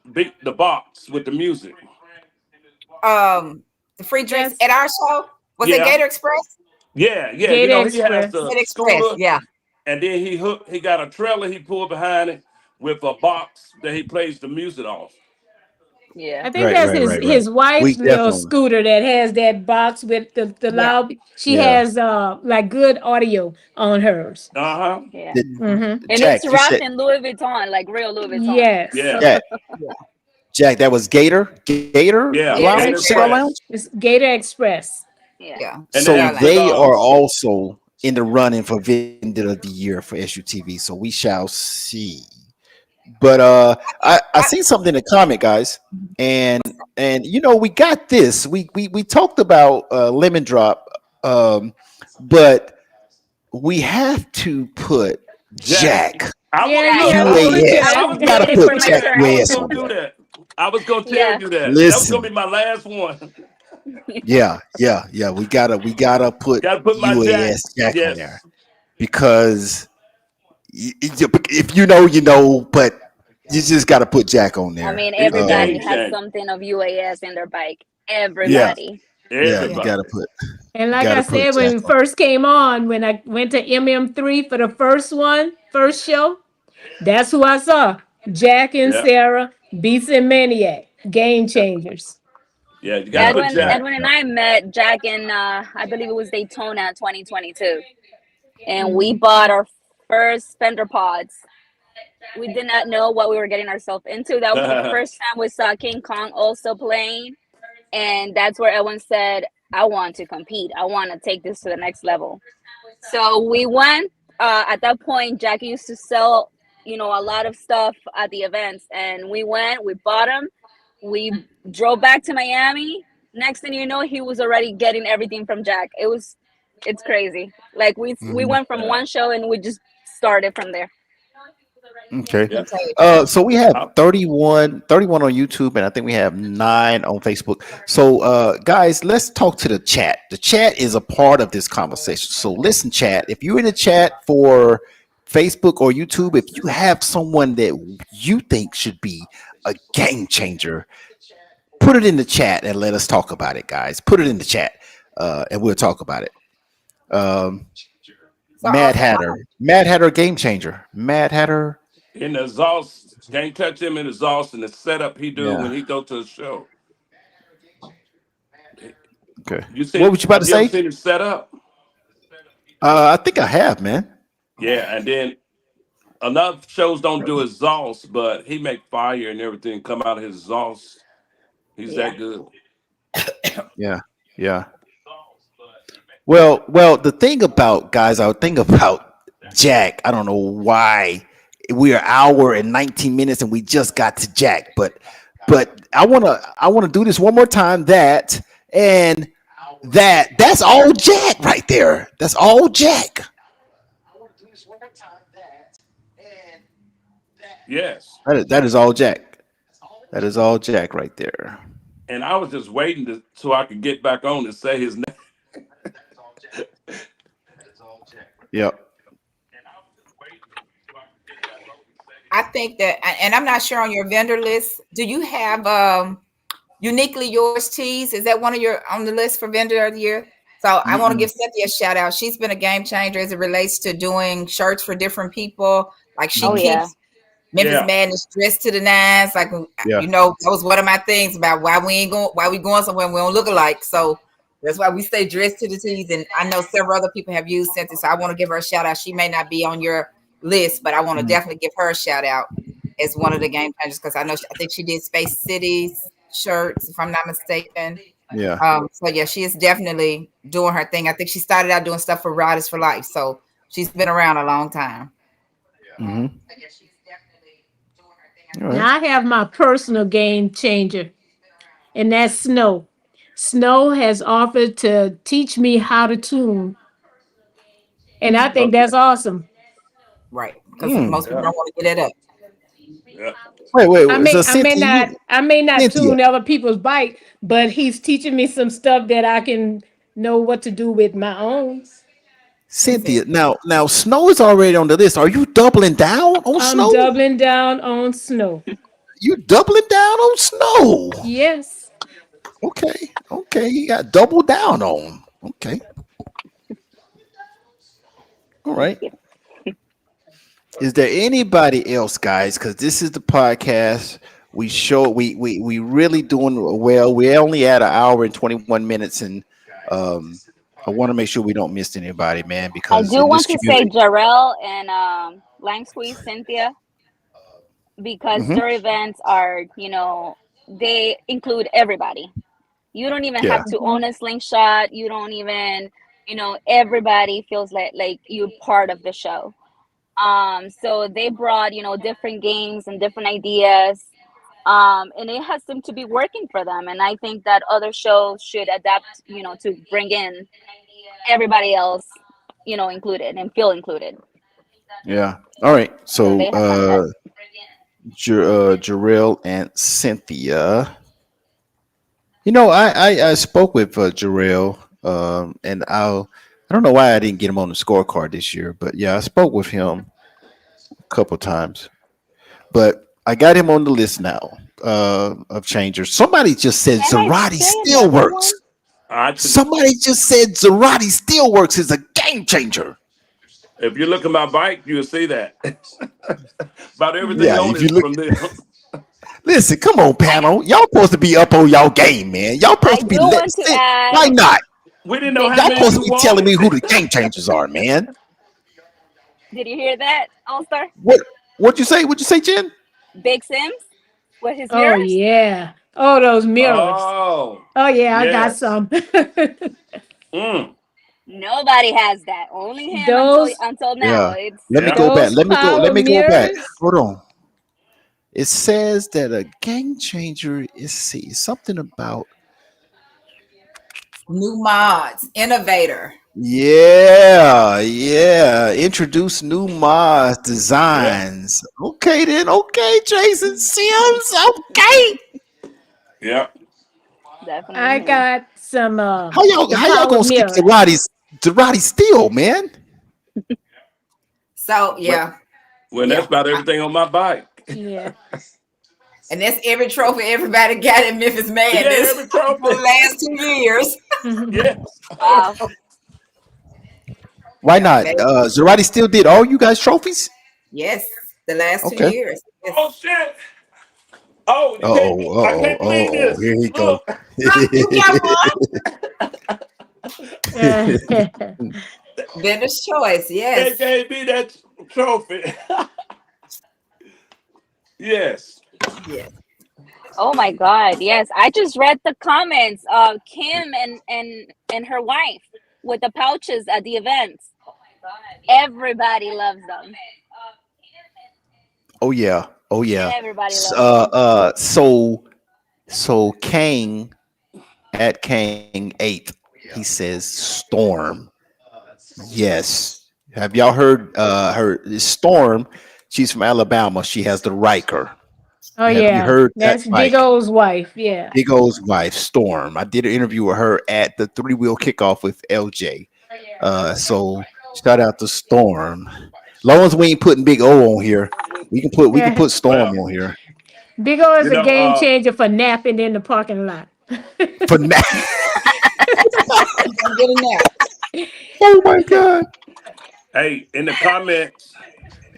the box with the music. Um, the free drinks That's at our show was it Yeah, Gator Express? yeah. You Gate know he has Express. the Gator Express, scooter, yeah. and then he got a trailer he pulled behind it with a box that he plays the music off. Yeah. I think Right, that's right, right, right. his We wife's little definitely. scooter that has that box with the Yeah. loud. She Yeah. has like good audio on hers. Uh huh. Yeah. Did, Hmm. Mm-hmm. And it's Jack, you wrapped said in Louis Vuitton, like real Louis Vuitton. Yes, Yeah, Jack, Yeah. Jack, that was Gator yeah. Gator Lounge, Gator Cigar Express. Lounge. Express, it's Gator Express. Yeah. Yeah. and they So Cigar have Lounge. they are cigars. also in the running for Vendor of the Year for SUTV. So we shall see. But I I, seen something in the comment, guys, and we got this. We talked about lemon drop, um, but we have to put Jack. Jack I Yeah, want you Jack. look. have to put UAS. I Jack. I was was We gotta gonna waiting put for do my Jack that. turn. I was UAS gonna on do there. that. I was gonna tell Yeah. you that. That was gonna Listen, be my last one. yeah. We gotta put Got to put my Jack. UAS Jack on there Yes. because if but you just gotta put Jack on I there. mean, He's a everybody game has changer. something of UAS in their bike. Yeah, Everybody. yeah. yeah. Everybody. And You like I gotta put said, when Jack we on. first came on, when I went to MM3 for the first show, that's who I saw. Jack and Yeah. Sarah, Beats and Maniac, Game Yeah. Changers. Yeah. You got to Yeah, put Edwin yeah, Jack. Edwin and yeah. I met Jack in I believe it was Daytona 2022. And we Mhm. bought our first fender pods. We did not know what we were getting ourselves into. That was the first time we saw King Kong also playing. And that's where Edwin said, I want to compete. I want to take this to the next level. So we went. At that point, Jackie used to sell, a lot of stuff at the events, and we went. We bought them. We drove back to Miami. Next thing you know, he was already getting everything from Jack. It's crazy. Like we Mhm. went from Yeah. one show and we just started from there. Okay. Yeah. Okay. So we have I, 31 on YouTube, and I think we have 9 on Facebook. So, guys, let's talk to the chat. The chat is a part of this conversation. So, listen, chat. If you're in the chat for Facebook or YouTube, if you have someone that you think should be a game changer, put it in the chat and let us talk about it, guys. Put it in the chat, and we'll talk about it. Um, So also, Mad Hatter, game changer. Mad Hatter. in the exhaust, can't touch him in the exhaust and the setup he do Yeah. when he go to the show. Okay. You What see? was you about to Have you ever say? seen him set up? I think I have, man. Yeah. And then another shows don't do exhaust, but he make fire and everything come out of his exhaust. He's Yeah. that good. Yeah, yeah. Well, the thing about guys, I would think about Jack. I don't know why we are an hour and 19 minutes and we just got to Jack, but I wanna do this one more time. That's all Jack right there. That's all Jack. Yes. That is all Jack. That is all Jack right there. And I was just waiting so I could get back on and say his name. Yep. I think that, and I'm not sure on your vendor list. Do you have uniquely yours tees? Is that one of your on the list for vendor of the year? So I want to Mm-mm. give Cynthia a shout out. She's been a game changer as it relates to doing shirts for different people Like she Oh Hmm. yeah. keeps Memphis Yeah. Madness dressed to the nines. Like Yeah. that was one of my things about why we going somewhere and we don't look alike. So that's why we stay dressed to the T's. And I know several other people have used Cynthia, so I want to give her a shout out. She may not be on your list, but I want to Mhm. definitely give her a shout out as one of the game changers because I think she did Space Cities shirts, if I'm not mistaken. Yeah. So yeah, she is definitely doing her thing. I think she started out doing stuff for Riders for Life, so she's been around a long time. Hmm. All right. Now I have my personal game changer, and that's Snow. Snow has offered to teach me how to tune, and I think Okay. that's awesome. Right, because Mm. most people Yeah. don't want to get it up. Yeah. Wait. So Cynthia, I may not Cynthia, tune other people's bike, but he's teaching me some stuff that I can know what to do with my own. That's it. Cynthia. Now, Snow is already on the list. Are you doubling down on I'm Snow? doubling down on Snow. You doubling down on Snow? Yes. Okay. Okay. You got double down on. Okay. All right. Yeah. Is there anybody else, guys? Because this is the podcast. We really doing well. We're only at 1 hour and 21 minutes, and um, I want to make sure we don't miss anybody, man. I Because do in this want to say community, Jarrell and Lang Squeeze Cynthia, because hmm their events are, they include everybody. You don't even yeah, have to own a slingshot. You don't even, everybody feels like you're part of the show. So they brought, different games and different ideas. And it has seemed to be working for them. And I think that other shows should adapt, to bring in everybody else, included and feel included. yeah. All right. So So they have done that. Jarrell and Cynthia. I spoke with Jarrell, and I don't know why I didn't get him on the scorecard this year, but yeah, I spoke with him a couple times. But I got him on the list now of changers. Somebody just said Can I Zarate say still another works. one? I can. Somebody just said Zarate still works is a game changer. If you look at my bike, you'll see that. About everything Yeah, on if you it's look, from them. listen, come on, I panel. Y'all supposed to be up on y'all game, man. Y'all supposed I to do be want to why add not? We didn't know Big how Y'all many supposed to you Sims. be telling me wanted. who the game changers are, man. Did you hear that, All Star? What what'd you say? What'd you say, Jen? Big Sims with his Oh mirrors. yeah. Oh, those mirrors. Oh, Oh yeah, I got yes. some. Mm, Nobody has that. Only him those until now. Yeah. It's Let me yeah. go back. those Let power me go back. mirrors. Hold on. It says that a game changer is see something about New mods, innovator. yeah. Introduce new mods, yeah, designs. Okay then, okay, Jason Sims. Okay. Yeah. definitely I him. got some the How y'all power gonna skip mirrors. Zarate Steel, man? So Well, yeah, well, that's yeah, about everything on my bike. Yeah. and that's every trophy everybody got at Memphis Yeah, Madness every for the trophy. last 2 years. Yes. Wow. Why Yeah, not? Zarate Steel did all you guys trophies? yes, the last two Okay. years. Yes. Oh shit. Oh, you can't. I can't believe this. Here he go. Look, You got one. Uh, Vendor's choice. they Yes. gave me that trophy. Yes. Yes. Oh my God. Yes, I just read the comments of Kim and her wife with the pouches at the events. Everybody loves them. Oh yeah. Oh yeah. Everybody S- loves Uh them. uh so so Kang at Kang 8, he says Storm. Yes. Have y'all heard her Storm? She's from Alabama. She has the Riker. oh Have you yeah, heard that that's Big bike? O's wife. Yeah. Big O's wife, Storm. I did an interview with her at the three wheel kickoff with LJ. So shout out to Storm. Long as we ain't putting Big O on here, we can put Storm Well, on here Big O is you a know, game changer for napping in the parking lot. for now. You gonna get a nap. Oh my god. hey, in the comments,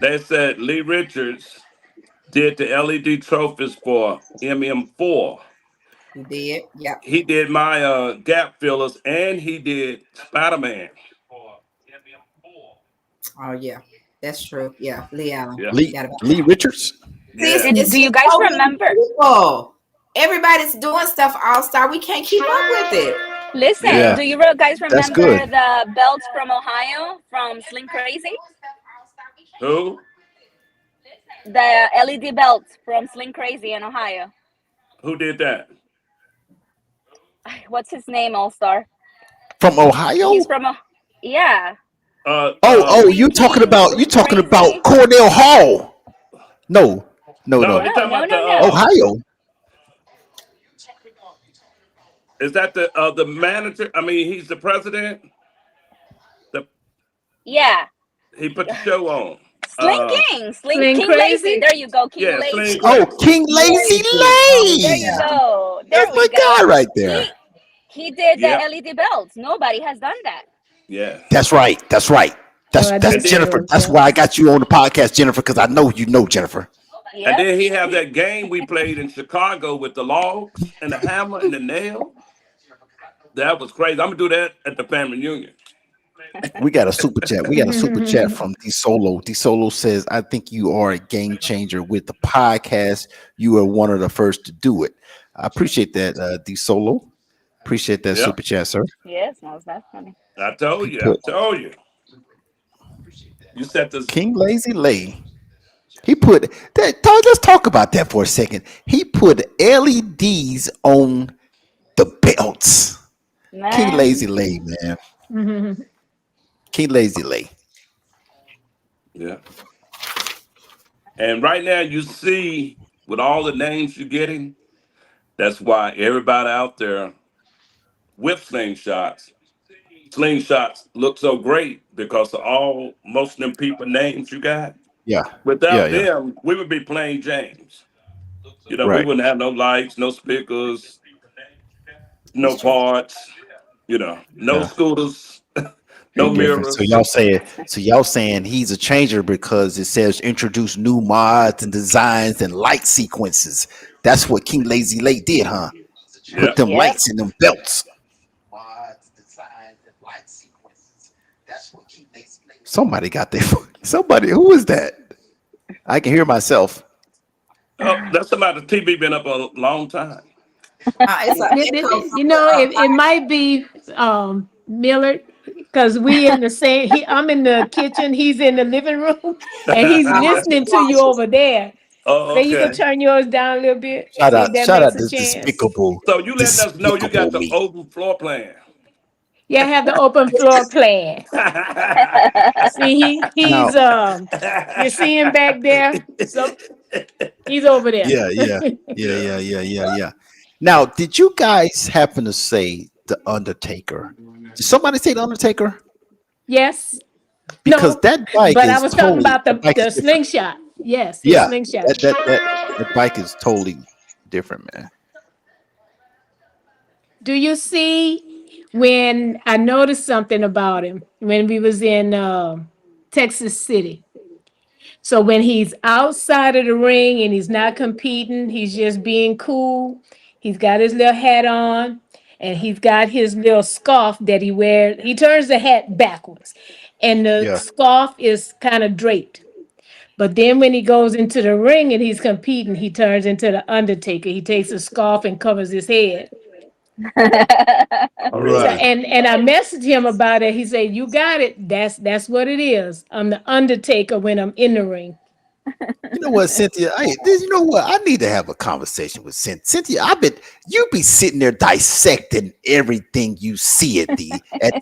They said Lee Richards did the LED trophies for MM4. He did. Yep. He did my gap fillers, and he did Spider Man. Oh yeah, that's true. Yeah, Lee Allen. Yeah, Forgot about Lee that. Richards. See, yeah. And it's do just you guys so many remember? people. Everybody's doing stuff all star. We can't keep up with it. Listen, Yeah, do you guys that's remember good. the belts from Ohio from Sling Crazy? Who? The LED belts from Sling Crazy in Ohio. Who did that? What's his name, All Star? From He's Ohio. from a yeah. Uh, uh, Oh, Sling King, you Sling talking about Crazy. Cornell Hall? No, no, no, no. you're No, talking no, about the. no, no. Ohio. Is that the manager? I mean, he's the president. The Yeah. he put the show on. Sling Uh, King, Sling Sling King Lazy. crazy. There you go, King yeah, Sling Lazy. Oh, Crazy. King Lazy Lazy. Oh There you Lay. yeah. go. There That's we my go. guy right there. He did the Yep. LED belts. Nobody has done that. Yeah. That's right. That's right. Oh, I That's do And see then Jennifer. those That's why I belts. got you on the podcast, Jennifer, because I know you know Jennifer. and Yep. then he have that game we played in Chicago with the logs and the hammer and the nail. That was crazy. I'm gonna do that at the family reunion. We got a super chat. We got a super chat from D Solo. D Solo says, "I think you are a game changer with the podcast. You are one of the first to do it." I appreciate that, D Solo. Appreciate that Yeah. super chat, sir. Yes, most definitely. I told He you. I put told you. You set this. King Lazy Lay. He put that. Let's talk about that for a second. He put LEDs on the belts. King Lazy Man. Lay, man. King Lazy Lay. Yeah. And right now, you see with all the names you're getting, that's why everybody out there with slingshots look so great because of all most of them people names you got. Yeah, yeah, Without yeah. them, we would be playing James. We Right. wouldn't have no lights, no speakers, no parts. No Yeah. scooters, no Big difference. So mirrors. y'all saying he's a changer because it says introduce new mods and designs and light sequences. That's what King Lazy Lake did, huh? Yeah. Put them Yep. lights in them belts. Somebody got there. Somebody, who is that? I can hear myself. Oh, that's about the TV been up a long time. It's an echo from You the know, it live might be Millard because we in the same. I'm in the kitchen. He's in the living room, and he's listening to you watches. over there. Oh, Maybe you could okay. turn yours down a little bit. Shout See if out, that shout makes out a this chance. So you letting us know you despicable got the me. open floor plan. Yeah, have the open floor plan. See, he's Now, you see him back there. So he's over there. yeah, yeah, yeah. Now, did you guys happen to say the Undertaker? Did somebody say the Undertaker? Yes. Because No. that bike But I is was talking totally about that bike is the different. slingshot. Yes, the Yeah, slingshot. that bike is totally different, man. Do you see when I noticed something about him when we was in Texas City? So when he's outside of the ring and he's not competing, he's just being cool. He's got his little hat on and he's got his little scarf that he wears. He turns the hat backwards and the Yeah, scarf is kind of draped. But then when he goes into the ring and he's competing, he turns into the Undertaker. He takes a scarf and covers his head. Oh, So really? right. and I messaged him about it. He said, "You got it. That's what it is. I'm the Undertaker when I'm in the ring." You know what, Cynthia? You know what? I need to have a conversation with Cynthia. Cynthia, you be sitting there dissecting everything you see at the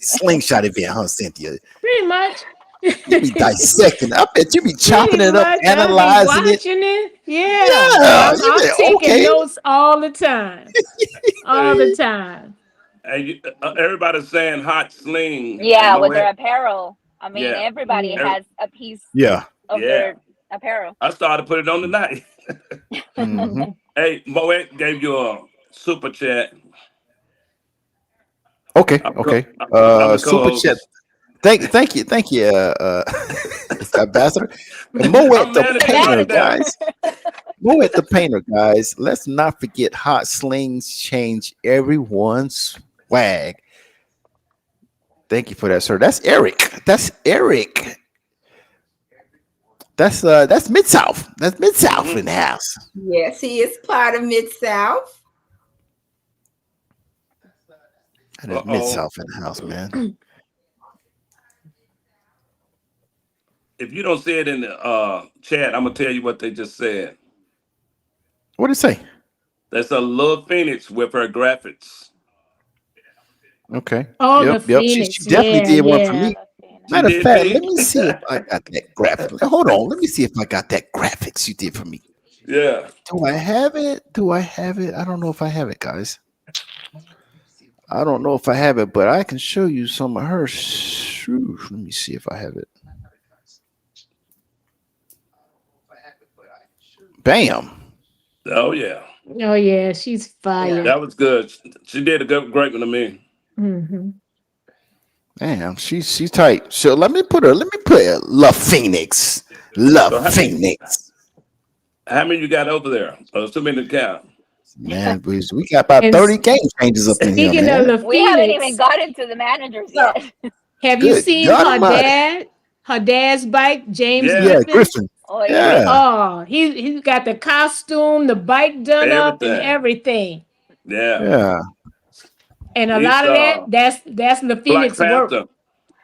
slingshot event, huh, Cynthia? Pretty much. You be dissecting. I bet you be chopping Pretty it up, much. I'll be analyzing it. watching it. Yeah. Yeah, I'm you I'm be taking okay. notes all the time. All the time. And everybody's saying hot sling and Yeah, with their Moet. apparel. I mean, Yeah. everybody Yeah. Every- has a piece Yeah. of yeah. their apparel. I started to put it on tonight. Hmm. Hey, Moet gave you a super chat. Okay. I'm, co- Okay. I'm the Super chat. co-host. thank you, Ambassador. And Moet I'm the He's the managing painter, right now. manager. guys. Moet the painter, guys. Let's not forget hot slings change everyone's swag. Thank you for that, sir. That's Eric. That's Eric. That's Mid South. That's Mid South in Hmm. the house. Yes, he is part of Mid South. That Uh is Mid oh. South in the house, man. If you don't see it in the chat, I'm gonna tell you what they just said. What did it say? That's a little Phoenix with her graphics. Okay. Oh, the Yep. She Phoenix. definitely Yeah, did one for yeah. me. The Phoenix. She Matter of did fact, let me. me see if I got that graphic. Hold on. Let me see if I got that graphics you did for me. Yeah. Do I have it? Do I have it? I don't know if I have it, guys. I don't know if I have it, but I can show you some of her. Let me see if I have it. Bam. Oh yeah. Oh, yeah. She's Yeah. fire. That was good. She did a good, great one to me. Hmm. Damn, she's tight. So let me put La Phoenix. La So Phoenix. how many you got over there? Too many to count. Man, we got about And 30 game changes up in here, speaking of man. the We haven't even Phoenix, gotten to the managers So, yet. have you Good seen God Almighty. her dad's bike, James Yeah, Yeah, Griffin? Griffin. Oh yeah. Yeah. Griffin, Oh, he got the costume, the bike done up, and everything. everything. Yeah, Yeah. And a he's lot of that's the Black Phoenix work. Panther.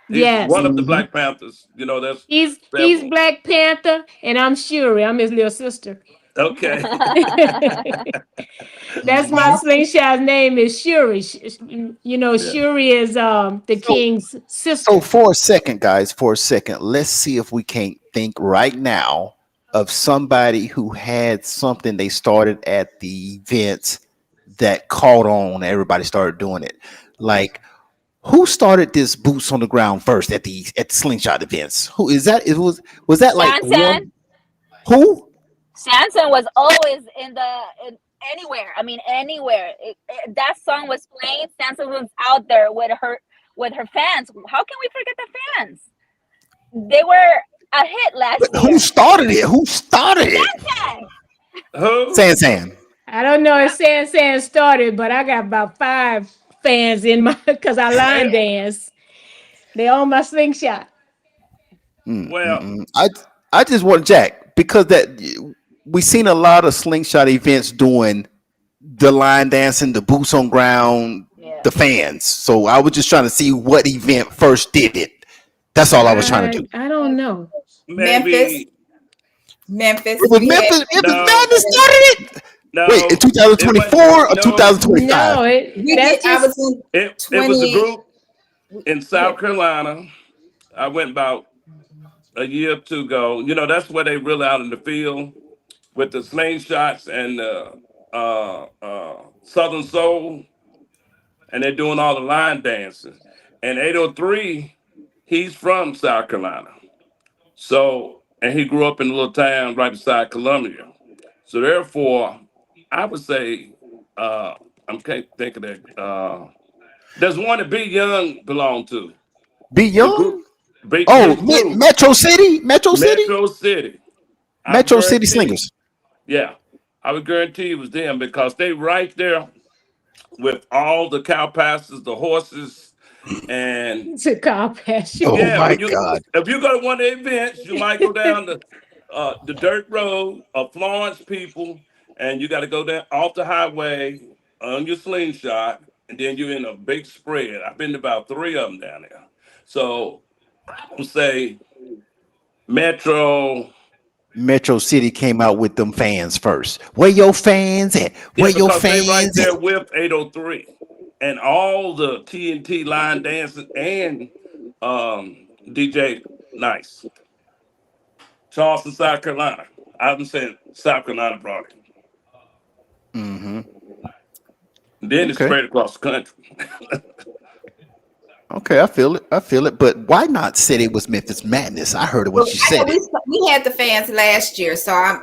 He's one Yes. of the Hmm. Black Panthers. You know, there's He's several. Black Panther, and I'm Shuri. I'm his little sister. Okay. That's my Hmm. slingshot's name is Shuri. Yeah. Shuri is the So king's so sister. for a second, guys, for a second, let's see if we can't think right now of somebody who had something they started at the events that caught on. Everybody started doing it. Like who started this boots on the ground first at the slingshot events? Who is that? It was that like Sanson. one who? Sanson was always in anywhere. I mean, anywhere. That song was playing. Sanson was out there with her fans. How can we forget the fans? They were a hit last Who year. started it? Who started it? Sanson. Who? San. I don't know if San started, but I got about 5 fans in my because I line Well, dance. They on my slingshot. well, I just want Jack because that we seen a lot of slingshot events doing the line dancing, the boots on ground, Yeah. the fans. So I was just trying to see what event first did it. That's all I was trying to do. I don't know. Memphis, maybe It Memphis, was we had Memphis no, Madness started it. Wait, in no. It went 2024 or no. 2025? No, we did. that's I just was in It was a 20. group in South Carolina. I went about a year or two ago. You know, that's where they really out in the field with the slingshots and the Southern Soul, and they're doing all the line dancing. And 803, he's from South Carolina. So, and he grew up in a little town right beside Columbia. So therefore, I would say, uh, I can't think of that. There's one that Big Young belonged to. Be The group, Young? Oh, his group, Metro City? Metro City? Metro City. I Metro City guarantee, Slingers. yeah, I would guarantee it was them because they right there with all the cow pastors, the horses, and to car pasture. Oh yeah, my when you God. if you go to one of the events, you might go down the dirt road of Florence, people, and you got to go down off the highway on your slingshot, and then you're in a big spread. I've been to about three of them down there. So I would say Metro, Metro City came out with them fans first. Where your fans at? yeah, Where your because they right fans at? there with 803 and all the TNT line dancers and DJ Nice. Charleston, South Carolina. I'm saying South Carolina brought it. Hmm. Then it Okay. spread across the country. Okay, I feel it. I feel it. But why not said it was Memphis Madness? I heard it when Well, she I know said it. we had the fans last year, so I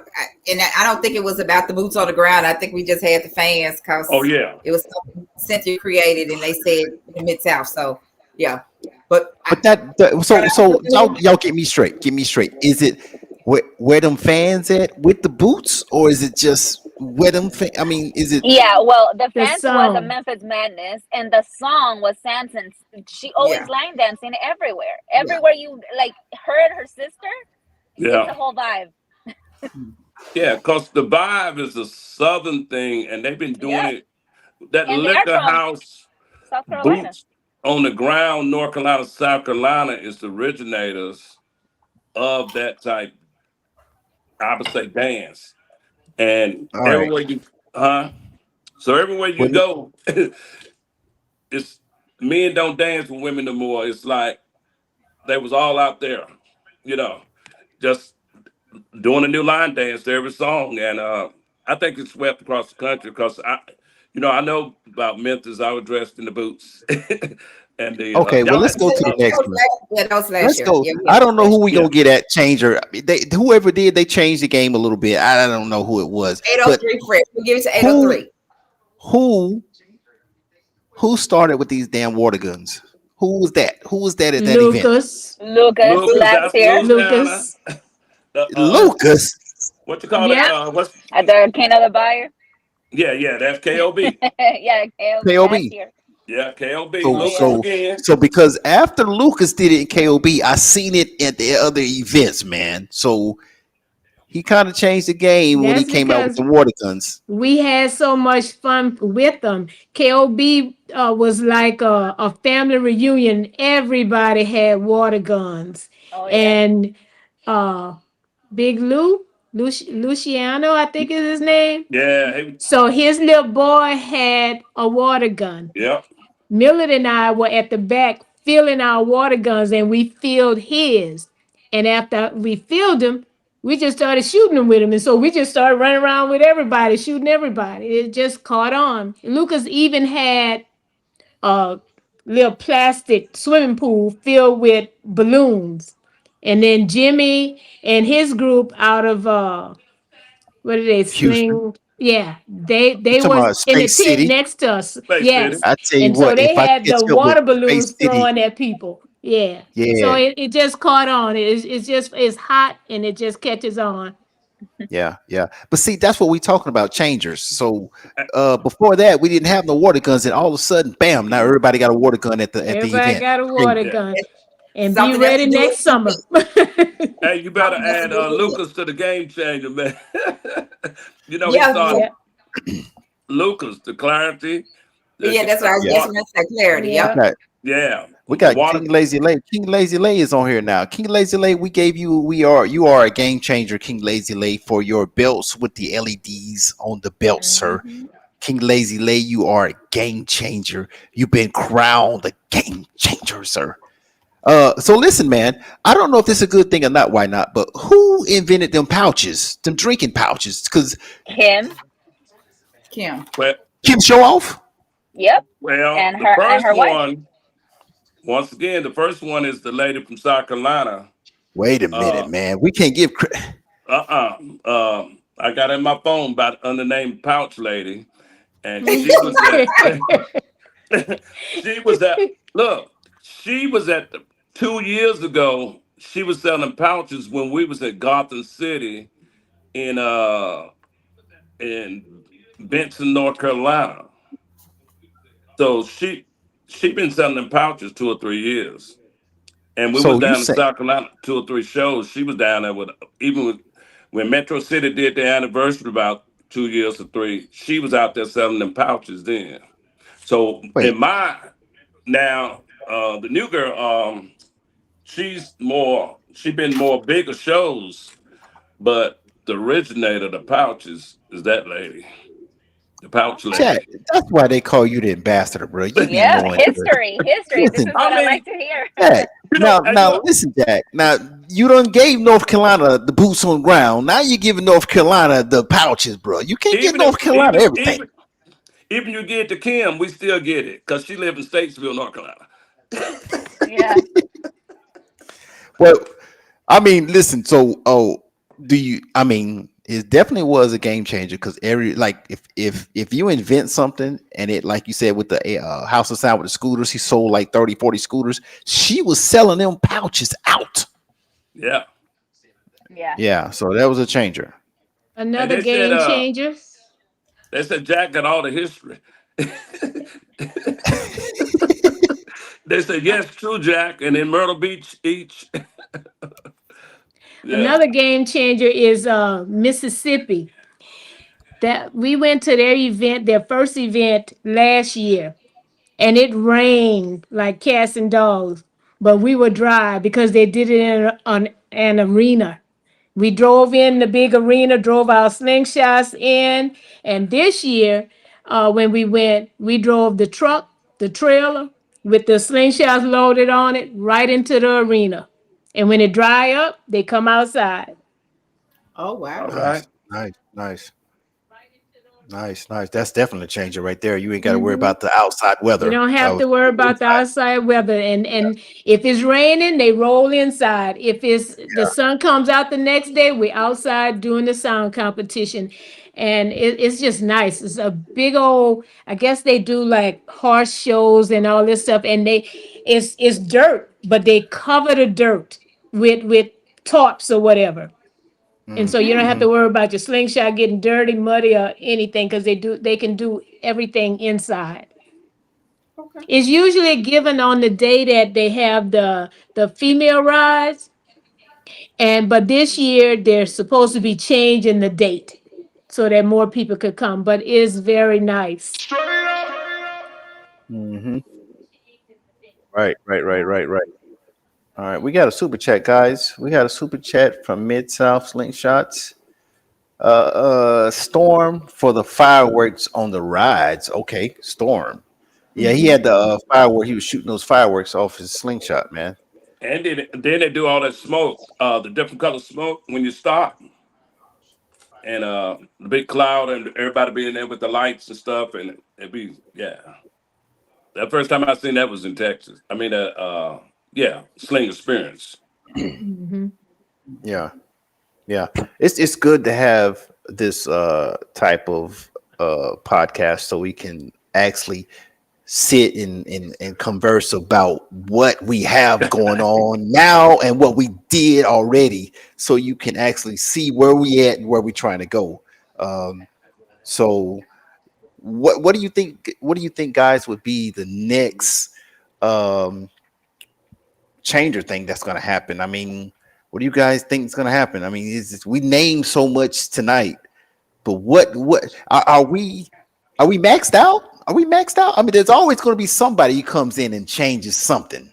don't think it was about the boots on the ground. I think we just had the fans Oh because yeah. it was something Cynthia created, and they said in Mid South. So yeah, But But so y'all get me straight. Get me straight. Is it where them fans at with the boots, or is it just where them? I mean, is it Yeah, well, the The fans was a song. Memphis Madness, and the song was Samson's. She always yeah, line dancing everywhere. yeah, Everywhere you like heard her sister, it's Yeah. a whole vibe. Yeah, because the vibe is a southern thing, and they've been doing Yep, it. That and they're liquor from house, South Carolina. boots on the ground, North Carolina, South Carolina is the originators of that type, I would say, dance. And all right? everywhere you, huh? So everywhere you What, go, it's men don't dance with women no more. It's like they was all out there, you know, just doing a new line dance to every song, and I think it swept across the country because I know about Memphis. I was dressed in the boots, and the okay, well y'all let's had go to the next one. yeah, that was last Let's year. go. Yeah, we I had don't that know last who we yeah gonna get at changer. I mean, whoever did, they changed the game a little bit. I don't know who it was, year. but 803 Fred. We'll give it to who 803. who who started with these damn water guns? Who was that? Who was that at that event? Lucas. Lucas Lucas, last that's year. Louisiana. Lucas. Lucas. What you call it? Yep. What's At the King of the Buyer. yeah, that's KOB. Yeah, KLB KOB. last year. Yeah, KOB. So Oh Lucas yeah. so again. so because after Lucas did it in KOB, I seen it at the other events, man. So he kind of changed the game when he That's came out with because the water guns. we had so much fun with them. KOB was like a family reunion. Everybody had water guns. Oh yeah. And uh, Big Luciano, I think is his name. Yeah, hey, So his little boy had a water gun. yeah. Millard and I were at the back filling our water guns, and we filled his. And after we filled them, we just started shooting them with him. And so we just started running around with everybody, shooting everybody. It just caught on. Lucas even had a little plastic swimming pool filled with balloons. And then Jimmy and his group out of what did they Houston. sling? Yeah, they You they talking was about in the Space tent City? next to us. Space City. Yes, I tell you and so what, if they I had catch the up with water Space balloons City, throwing at people. Yeah, so yeah, it just caught on. It's just it's hot and it just catches on. yeah, yeah. But see, that's what we talking about, changers. So before that, we didn't have no water guns, and all of a sudden, bam! Now everybody got a water gun at the Everybody event. got a Hey, water Yeah. gun, and be Something else ready to do next with summer. Hey, you better something else to add do with Lucas to the game changer, man. He Yeah, started Yeah, Lucas, the clarity, yeah, that's what I was yeah, just going to say. Clarity. we Yep. yeah. got yeah, we the got water. King Lazy Lay. King Lazy Lay is on here now. King Lazy Lay, we gave you. You are a game changer, King Lazy Lay, for your belts with the LEDs on the belt, sir. Hmm. King Lazy Lay, you are a game changer. You've been crowned a game changer, sir. So listen, man. I don't know if this is a good thing or not. Why not? But who invented them pouches, them drinking pouches? Because Kim. Kim. Well, Kim show off. Yep. well, And the her first wife. one, once again, the first one is the lady from South Carolina. Wait a minute, Uh, man. We can't give. I got in my phone about unnamed pouch lady, and she was at. she was at. Look, she was at 2 years ago. She was selling pouches when we was at Gotham City in in Benson, North Carolina. So she been selling them pouches 2 or 3 years. And we was So you down in say, South Carolina 2 or 3 shows. She was down there with even with, when Metro City did their anniversary about 2 years or three. She was out there selling them pouches then. So wait, in my now the new girl she been more bigger shows, but the originator of the pouches is that lady, the pouch Jack. lady. That's why they call you the ambassador, bro. You be Yep. knowing. History. History. This Listen, is I what I mean, like to hear. Jack. and Now, look, listen, Jack. Now, you done gave North Carolina the boots on the ground. Now you're giving North Carolina the pouches, bro. You can't give even if North Carolina everything. even you get to Kim, we still get it because she live in Statesville, North Carolina. Yeah. Well, I mean, listen. So, do you? I mean, it definitely was a game changer because every like if you invent something and it like you said with the House of Sound with the scooters, he sold like 30, 40 scooters. She was selling them pouches out. Yeah. Yeah. Yeah, so that was a changer. And Another game changer. they said Jack got all the history. They said yes, true Jack, and in Myrtle Beach each. Yeah. Another game changer is Mississippi. That we went to their event, their first event last year, and it rained like cats and dogs, but we were dry because they did it in an arena. We drove in the big arena, drove our slingshots in, and this year, when we went, we drove the truck, the trailer, with the slingshots loaded on it, right into the arena. And when it dry up, they come outside. Oh All wow. right. Nice, nice, nice, nice, nice. That's definitely a changer right there. You ain't got to worry Mhm. about the outside You weather. don't That have was to worry about the inside. outside weather. And if it's raining, they roll inside. If it's the sun comes out the next day, we're outside doing the sound competition. And it's just nice. It's a big old, I guess they do like horse shows and all this stuff. And it's dirt, but they cover the dirt with tarps or whatever. And so you don't have Mm-hmm. to worry about your slingshot getting dirty, muddy, or anything because they can do everything inside. Okay. It's usually given on the day that they have the female rides, and but this year they're supposed to be changing the date so that more people could come. But it's very nice. Mm-hmm. Right, right, right, right, right. All right, we got a super chat, guys. We got a super chat from Mid South Slingshots. Storm for the fireworks on the rides. Okay, Storm. Yeah, he Mhm. had the firework. He was shooting those fireworks off his slingshot, man. And then they do all that smoke, the different color smoke when you stop, and the big cloud, and everybody being there with the lights and stuff, and it be yeah. The first time I seen that was in Texas. I mean, yeah, Sling Experience. Mhm. Yeah, yeah. It's good to have this type of podcast so we can actually sit and converse about what we have going on now and what we did already so you can actually see where we at and where we're trying to go. So what do you think guys would be the next um changer thing that's going to happen? I mean, what do you guys think is going to happen? I mean, we named so much tonight, but what are we maxed out? Are we maxed out? I mean, there's always going to be somebody who comes in and changes something.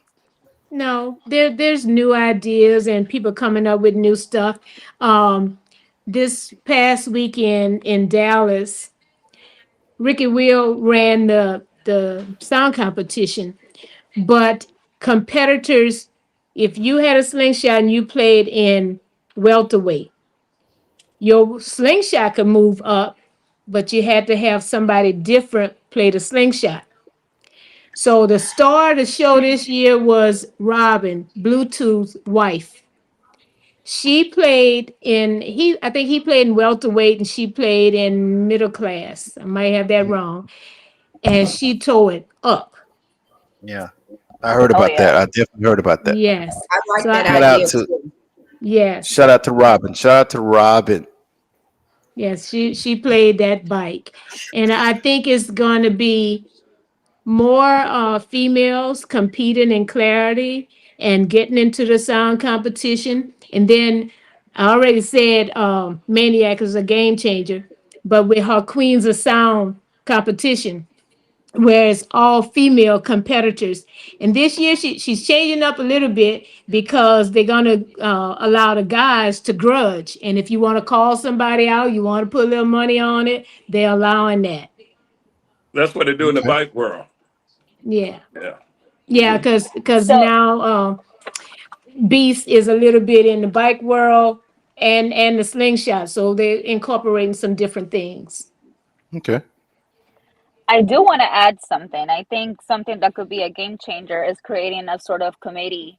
No, there's new ideas and people coming up with new stuff. This past weekend in Dallas, Ricky Will ran the sound competition, but competitors, if you had a slingshot and you played in welterweight, your slingshot could move up, but you had to have somebody different play the slingshot. So the star of the show this year was Robin, Bluetooth wife. She played in I think he played in welterweight and she played in middle class. I might have that wrong. And she tore it up. Yeah, I heard Oh about that. yeah. I definitely heard about that. Yes. I like So that Shout out idea to too. yes. shout out to Robin. Shout out to Robin. Yes, she played that bike. And I think it's going to be more females competing in clarity and getting into the sound competition. And then I already said Maniac is a game changer, but with her Queens of Sound competition, where it's all female competitors. And this year she's changing up a little bit because they're going to allow the guys to grudge. And if you want to call somebody out, you want to put a little money on it, they're allowing that. That's what they do in the Okay. bike world. Yeah. Yeah. Yeah, Hmm. because So now Beast is a little bit in the bike world and the slingshot, so they're incorporating some different things. Okay. I do want to add something. I think something that could be a game changer is creating a sort of committee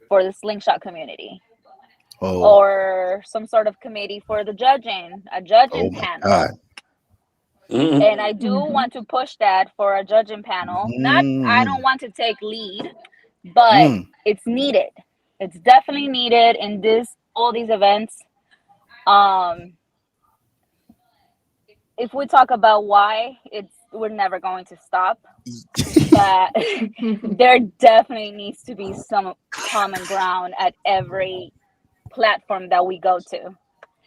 for the slingshot community. Oh, or some sort of committee for the judging, a judging oh my panel. God. Mhm. And I do Mhm. want to push that for a judging panel. Not, I Mm, don't want to take lead, but mm. it's needed. It's definitely needed in this all these events. Um, if we talk about why, it's we're never going to stop. But there definitely needs to be some common ground at every platform that we go to.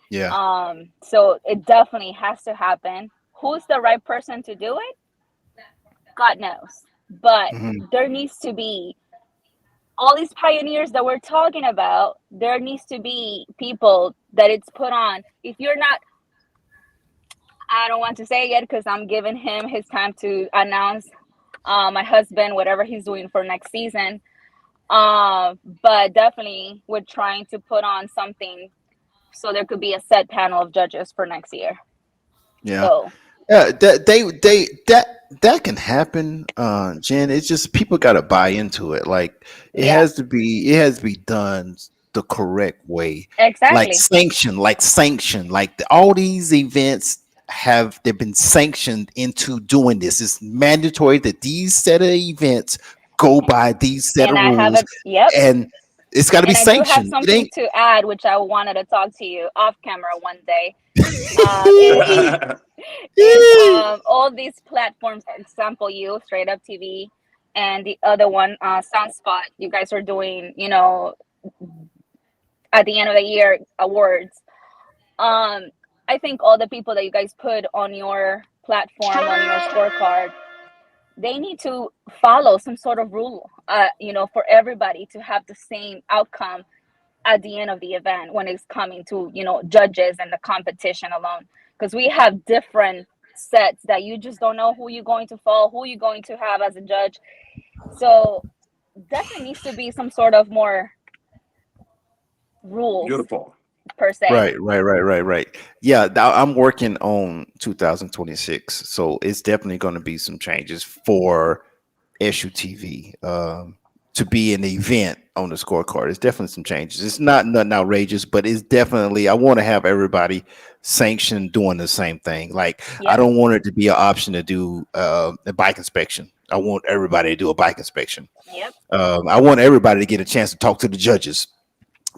Yeah. So it definitely has to happen. Who's the right person to do it? God knows. But Mhm. there needs to be all these pioneers that we're talking about. There needs to be people that it's put on. If you're not, I don't want to say it yet because I'm giving him his time to announce my husband, whatever he's doing for next season. But definitely we're trying to put on something so there could be a set panel of judges for next year. Yeah. So Yeah, that can happen, Jen. It's just people got to buy into it. Like yeah, it has to be done the correct way, exactly. like all these events have they've been sanctioned into doing this. It's mandatory that these set of events go by these set And of I have rules, a, yep. and it's got to be And I do have sanctioned. It something ain't. to add, which I wanted to talk to you off camera one day. Is is all these platforms, example you, Straight Up TV, and the other one, Sunspot. You guys are doing, at the end of the year awards. Um, I think all the people that you guys put on your platform, on your scorecard, they need to follow some sort of rule, for everybody to have the same outcome at the end of the event when it's coming to, judges and the competition alone. Because we have different sets that you just don't know who you're going to follow, who you're going to have as a judge. So definitely needs to be some sort of more rules Beautiful. per se. Right. Yeah, I'm working on 2026, so it's definitely going to be some changes for SUTV to be an event on the scorecard. It's definitely some changes. It's not nothing outrageous, but it's definitely I want to have everybody sanctioned doing the same thing. Like I Yep. don't want it to be an option to do a bike inspection. I want everybody to do a bike inspection. Yep. I want everybody to get a chance to talk to the judges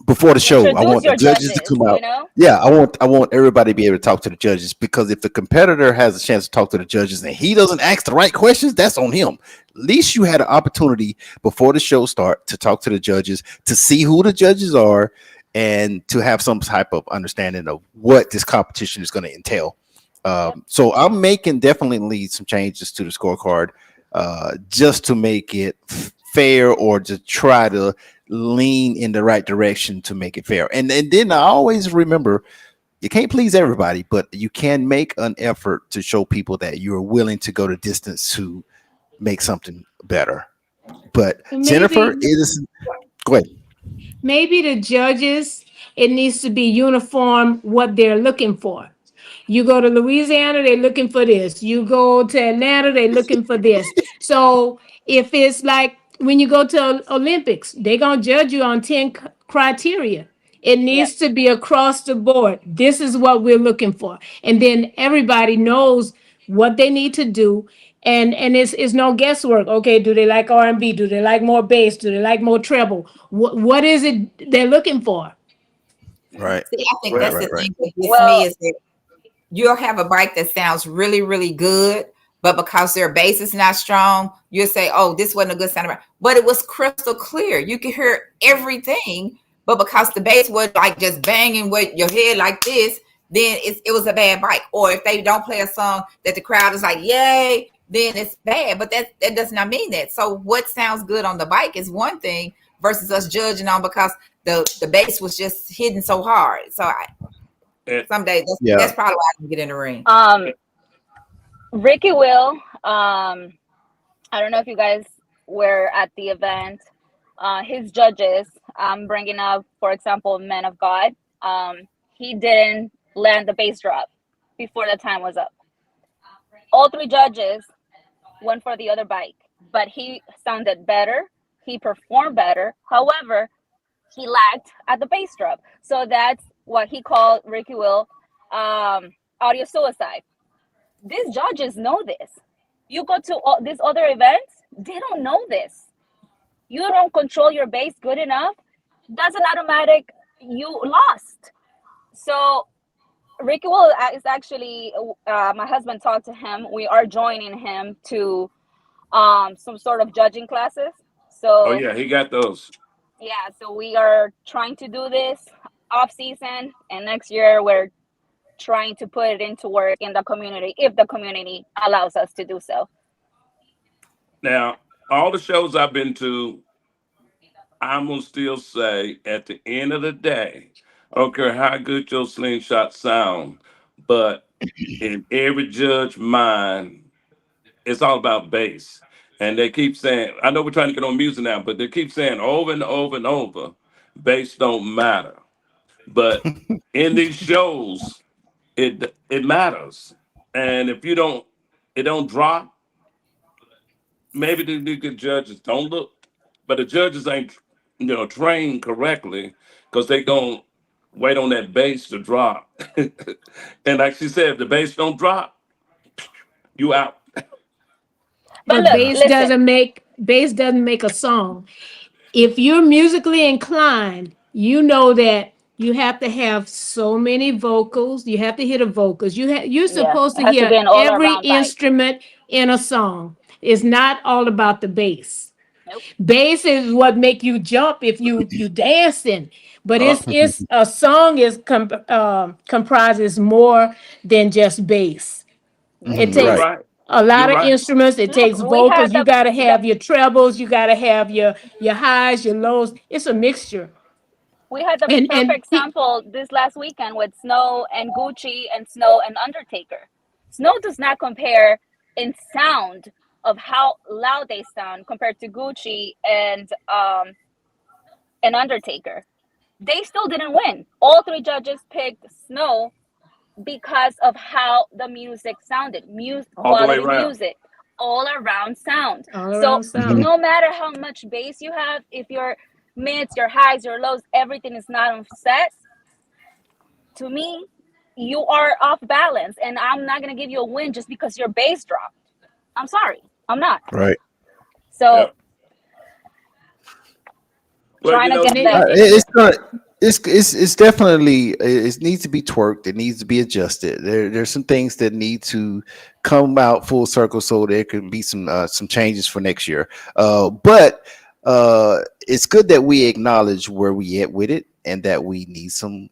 before the show. I Introduce want the your judges to judges, come you out. know? Yeah, I want everybody to be able to talk to the judges because if the competitor has a chance to talk to the judges and he doesn't ask the right questions, that's on him. At least you had an opportunity before the show start to talk to the judges, to see who the judges are, and to have some type of understanding of what this competition is going to entail. Yep. So I'm making definitely some changes to the scorecard just to make it fair or to try to lean in the right direction to make it fair. And then I always remember you can't please everybody, but you can make an effort to show people that you're willing to go the distance to make something better. But Jennifer, it Maybe is go ahead. maybe the judges, it needs to be uniform what they're looking for. You go to Louisiana, they're looking for this. You go to Atlanta, they're looking for this. So if it's like when you go to Olympics, they're gonna judge you on 10 criteria. It Yep. needs to be across the board. This is what we're looking for. And then everybody knows what they need to do. And it's no guesswork. Okay, do they like R&B? Do they like more bass? Do they like more treble? What is it they're looking for? Right, See, I think that's Well, the right. thing that gets me Well, is that you'll have a bike that sounds really, really good, but because their bass is not strong, you'll say, "Oh, this wasn't a good sounding bike." But it was crystal clear. You could hear everything, but because the bass was like just banging with your head like this, then it was a bad bike. Or if they don't play a song that the crowd is like, "Yay!" then it's bad. But that does not mean that. So what sounds good on the bike is one thing versus us judging on because the bass was just hitting so hard. So it, some days Yeah. that's probably why I can get in the ring. um, Ricky Will, I don't know if you guys were at the event. His judges, I'm bringing up, for example, Men of God. He didn't land the bass drop before the time was up. All three judges went for the other bike, but he sounded better. He performed better. However, he lagged at the bass drop. So that's what he called Ricky Will audio suicide. These judges know this. You go to all these other events, they don't know this. You don't control your bass good enough, that's an automatic you lost. So Ricky Will is actually my husband talked to him. We are joining him to some sort of judging classes. Oh So yeah, he got those. yeah, so we are trying to do this off season, and next year we're trying to put it into work in the community if the community allows us to do so. Now, all the shows I've been to, I'm gonna still say at the end of the day, I don't care how good your slingshot sound, but in every judge mind, it's all about bass. And they keep saying, I know we're trying to get on music now, but they keep saying over and over and over, bass don't matter. But in these shows, it matters. And if you don't, it don't drop. Maybe the good judges don't look, but the judges ain't trained correctly because they gonna wait on that bass to drop. And like she said, if the bass don't drop, you out. But But look, Yeah. listen, bass doesn't make a song. If you're musically inclined, you know that you have to have so many vocals. You have to hear the vocals. You're yeah, supposed it to has to hear be an all every around vibe. instrument in a song. It's not all about the bass. Nope. Bass is what make you jump if you dancing. But Uh, it's a song is comprises more than just bass. It Mhm, Hmm. you're takes right. right. a You're lot of right. instruments. It Look, takes we vocals. had You got to the have your trebles. You got to have your highs, your lows. It's a mixture. we had the And perfect sample this last weekend with Snow and Gucci and Snow and Undertaker. Snow does not compare in sound of how loud they sound compared to Gucci and Undertaker. They still didn't win. All three judges picked Snow because of how the music sounded, All the way quality around. music, all around sound. all So around Mhm. sound. no matter how much bass you have, if your mids, your highs, your lows, everything is not on set, to me, you are off balance, and I'm not gonna give you a win just because your bass dropped. I'm sorry, I'm not. Right. So Yeah. Well, trying you to know, And get it, you that in It's here. not. It's definitely it needs to be twerked. It needs to be adjusted. There's some things that need to come out full circle so there can be some changes for next year. But it's good that we acknowledge where we at with it and that we need some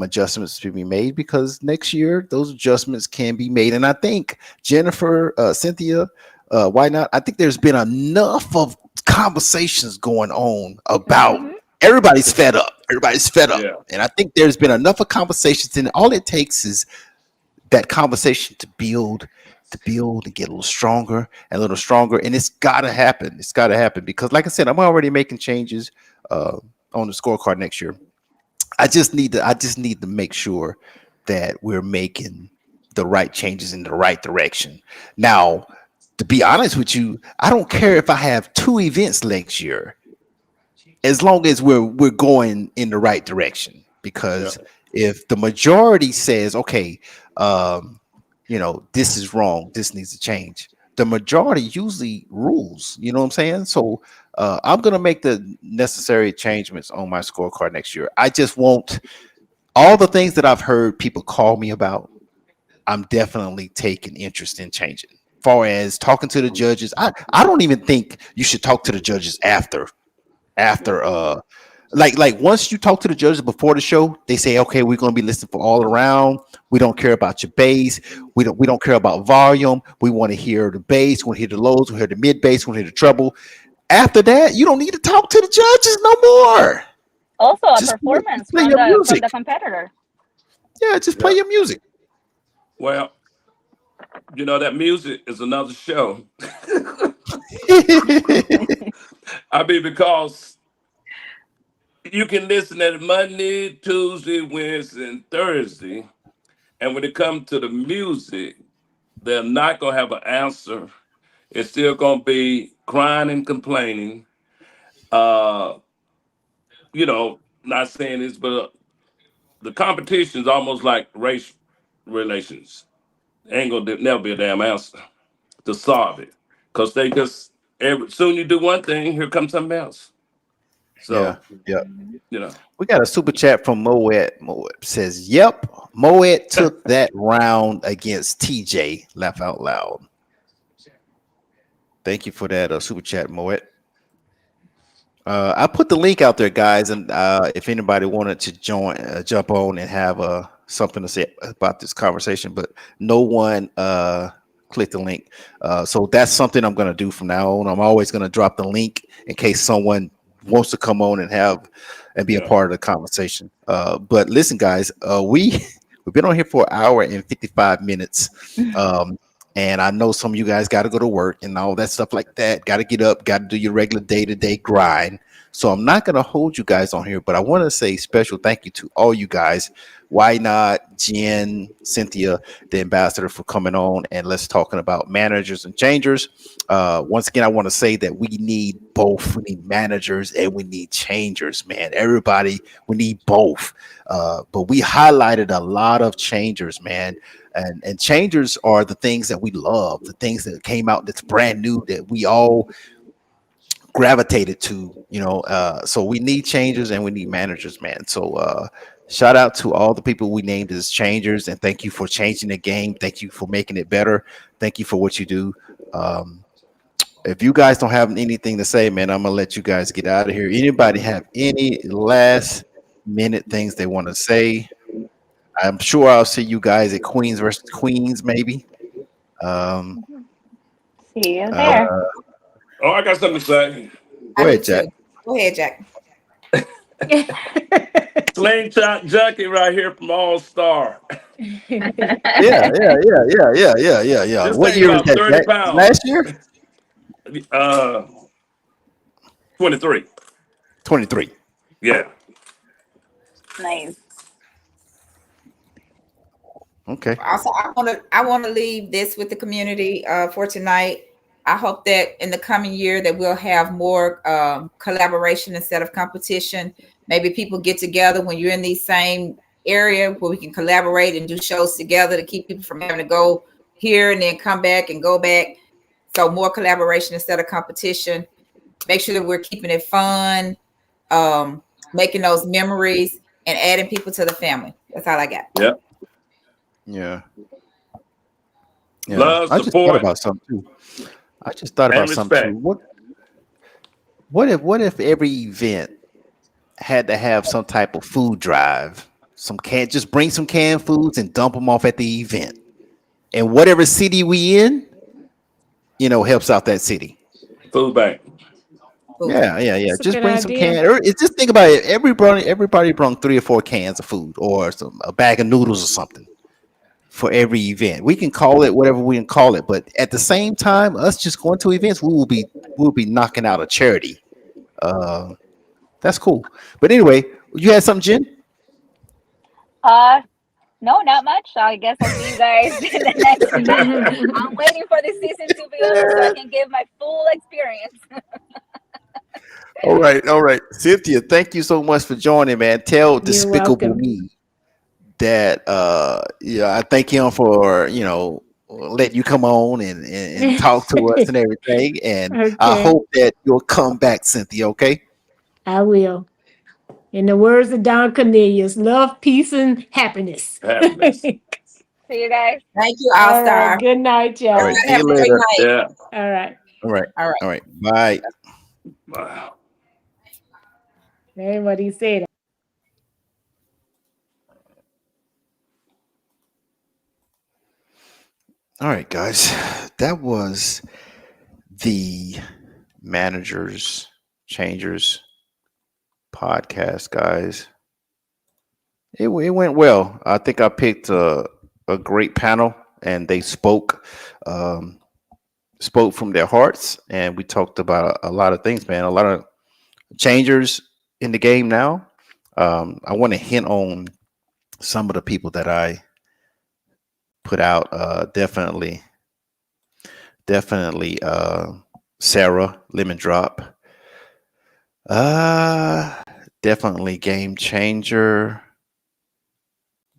adjustments to be made because next year those adjustments can be made. And I think Jennifer, Cynthia, why not? I think there's been enough of conversations going on about Hmm. everybody's fed up. Everybody's fed up. yeah. And I think there's been enough of conversations, and all it takes is that conversation to build and get a little stronger and a little stronger. And it's gotta happen. It's gotta happen because, like I said, I'm already making changes uh, on the scorecard next year. I just need to make sure that we're making the right changes in the right direction. Now, to be honest with you, I don't care if I have two events next year as long as we're going in the right direction Yeah. because if the majority says okay, um this is wrong, this needs to change, the majority usually rules, you know what I'm saying? So I'm going to make the necessary changements on my scorecard next year. I just won't all the things that I've heard people call me about. I'm definitely taking interest in changing. Far as talking to the judges, I don't even think you should talk to the judges after like once you talk to the judges before the show, they say, okay, we're gonna be listening for all around. We don't care about your bass. We don't care about volume. We want to hear the bass, we want to hear the lows, we hear the mid bass, we want to hear the treble. After that, you don't need to talk to the judges no more. Also, a Just performance play from your the music. competitor. Yeah, just play Yeah. your music. Well, that music is another show. I mean, because you can listen at Monday, Tuesday, Wednesday, and Thursday. And when it comes to the music, they're not going to have an answer. It's still going to be crying and complaining. Uh, not saying this, but the competition is almost like race relations. Ain't gonna never be a damn answer to solve it, cause they just soon you do one thing, here comes something else. Yeah. So Yeah. you know, We got a super chat from Moet. Moet says, "Yep, Moet took that round against TJ." Laugh out loud. Thank you for that super chat, Moet. I put the link out there, guys, and if anybody wanted to join, jump on and have something to say about this conversation, but no one clicked the link. So that's something I'm going to do from now on. I'm always going to drop the link in case someone wants to come on and have and be a yeah, part of the conversation. But listen, guys, we've been on here for an hour and 55 minutes. Um, and I know some of you guys got to go to work and all that stuff like that. Got to get up, got to do your regular day to day grind. So I'm not going to hold you guys on here, but I want to say special thank you to all you guys. Why not Jen, Cynthia, the ambassador, for coming on and let's talking about managers and changers. Once again, I want to say that we need both. We need managers and we need changers, man. Everybody, we need both. But we highlighted a lot of changers, man. And changers are the things that we love, the things that came out that's brand new that we all gravitated to, so we need changers and we need managers, man. So shout out to all the people we named as changers, and thank you for changing the game. Thank you for making it better. Thank you for what you do. If you guys don't have anything to say, man, I'm gonna let you guys get out of here. Anybody have any last minute things they want to say? I'm sure I'll see you guys at Queens versus Queens, maybe. Um, See you uh, there. oh, I got something to say. go I do ahead, Jack. too. Go ahead, Jack. Slingshot Junkie right here from All Star. Yeah. This What thing year was about that, 30 Jack? pounds. Last year? Uh, 23. 23. Yeah. Nice. Okay. Also, I want to leave this with the community for tonight. I hope that in the coming year that we'll have more collaboration instead of competition. Maybe people get together when you're in these same area where we can collaborate and do shows together to keep people from having to go here and then come back and go back. So more collaboration instead of competition. Make sure that we're keeping it fun, making those memories, and adding people to the family. That's all I got. Yeah. Yeah. Yeah. Love, I just thought support, about something too. I just thought and about something too. respect. What if every event had to have some type of food drive? Some can just bring some canned foods and dump them off at the event. And whatever city we in, helps out that city. Food bank. Food bank. Yeah. That's a Just good bring some idea. can. Or it's just think about it. Everybody brought 3 or 4 cans of food or a bag of noodles or something for every event. We can call it whatever we can call it, but at the same time, us just going to events, we'll be knocking out a charity. Uh, that's cool. But anyway, you had something, Jen? Uh, no, not much. I guess I'll see you guys in the next year. I'm waiting for the season to be over so I can give my full experience. All right. Cynthia, thank you so much for joining, man. Tell You're Despicable welcome. Me that I thank him for letting you come on and talk to us and everything. And I Okay, hope that you'll come back, Cynthia. Okay. I will. In the words of Don Cornelius, love, peace, and happiness. Happiness. See you guys. Thank you, All All right. Star. Good night, All right. y'all. Everybody See have you a great later. night. Yeah. All right. All right. All right. All right. Bye. Wow. Everybody say that. All right, guys. That was the managers changers podcast, guys. It went well. I think I picked a great panel, and they um, spoke from their hearts, and we talked about a lot of things, man. A lot of changers in the game now. I want to hint on some of the people that I put out. Definitely. Sarah Lemon Drop. Uh, Definitely game changer.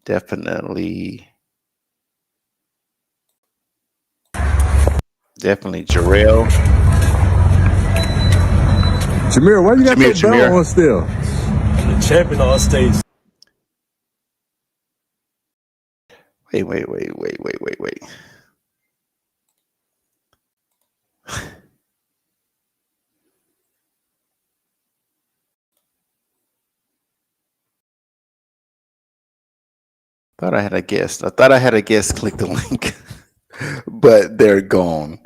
Definitely Jarrell. Jameer, why you got your Jameer. belt on still? The champion on stage. Wait. Thought I had a guest. I thought I had a guest click the link, but they're gone.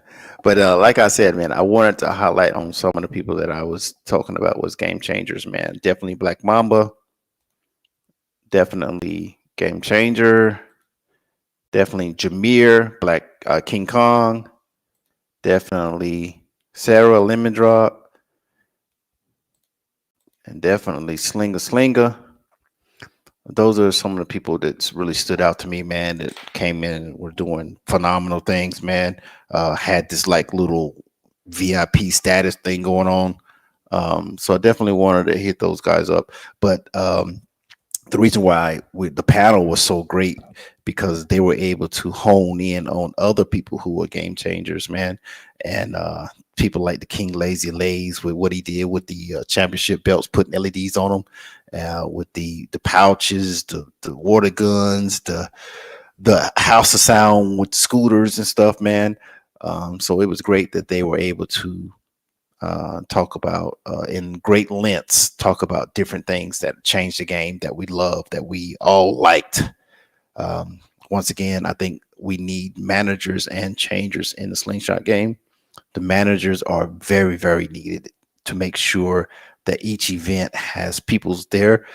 But like I said, man, I wanted to highlight on some of the people that I was talking about was game changers, man. Definitely Black Mamba. Definitely game changer. Definitely Jameer, Black King Kong. Definitely Sarah Lemon Drop. And definitely Slinger. Those are some of the people that really stood out to me, man, that came in and were doing phenomenal things, man. Had this like little VIP status thing going on. So I definitely wanted to hit those guys up. But the reason why the panel was so great because they were able to hone in on other people who were game changers, man. And people like the King Lazy Lays with what he did with the championship belts, putting LEDs on them, with the pouches, the water guns, the House of Sound with scooters and stuff, man. So it was great that they were able to talk about in great lengths, talk about different things that changed the game that we love, that we all liked. Once again, I think we need managers and changers in the Slingshot game. The managers are very, very needed to make sure that each event has people's there.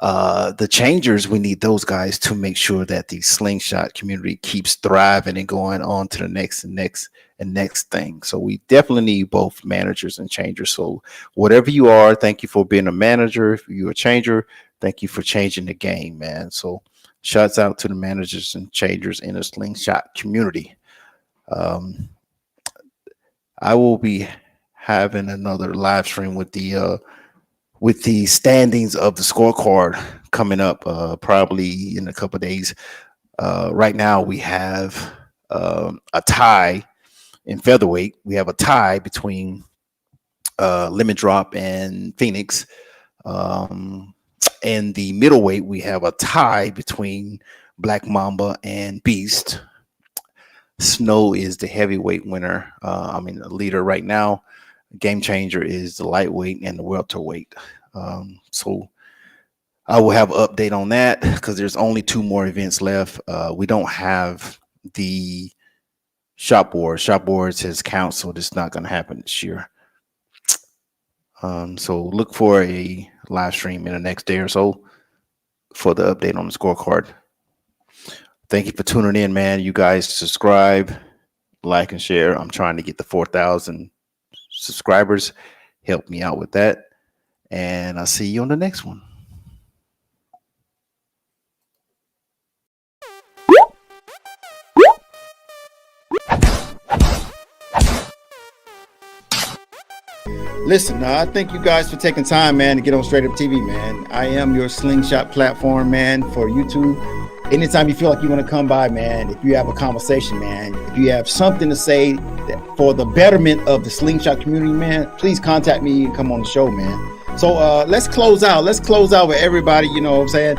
The changers, we need those guys to make sure that the Slingshot community keeps thriving and going on to the next thing. So we definitely need both managers and changers. So whatever you are, thank you for being a manager. If you're a changer, thank you for changing the game, man. So shouts out to the managers and changers in the Slingshot community. I will be having another live stream with the standings of the scorecard coming up probably in a couple of days. Right now we have a tie in featherweight. We have a tie between Lemon Drop and Phoenix. In the middleweight, we have a tie between Black Mamba and Beast. Snow is the heavyweight winner. The leader right now. Game changer is the lightweight and the welterweight. So I will have an update on that because there's only 2 more events left. We don't have the shop board. Shop boards has canceled. It's not going to happen this year. So look for a live stream in the next day or so for the update on the scorecard. Thank you for tuning in, man. You guys subscribe, like, and share. I'm trying to get the 4,000 subscribers. Help me out with that. And I'll see you on the next one. Listen, I thank you guys for taking time, man, to get on Straight Up TV, man. I am your Slingshot platform, man, for YouTube. Anytime you feel like you want to come by, man, if you have a conversation, man, if you have something to say that for the betterment of the Slingshot community, man, please contact me and come on the show, man. So let's close out. Let's close out with everybody, you know what I'm saying?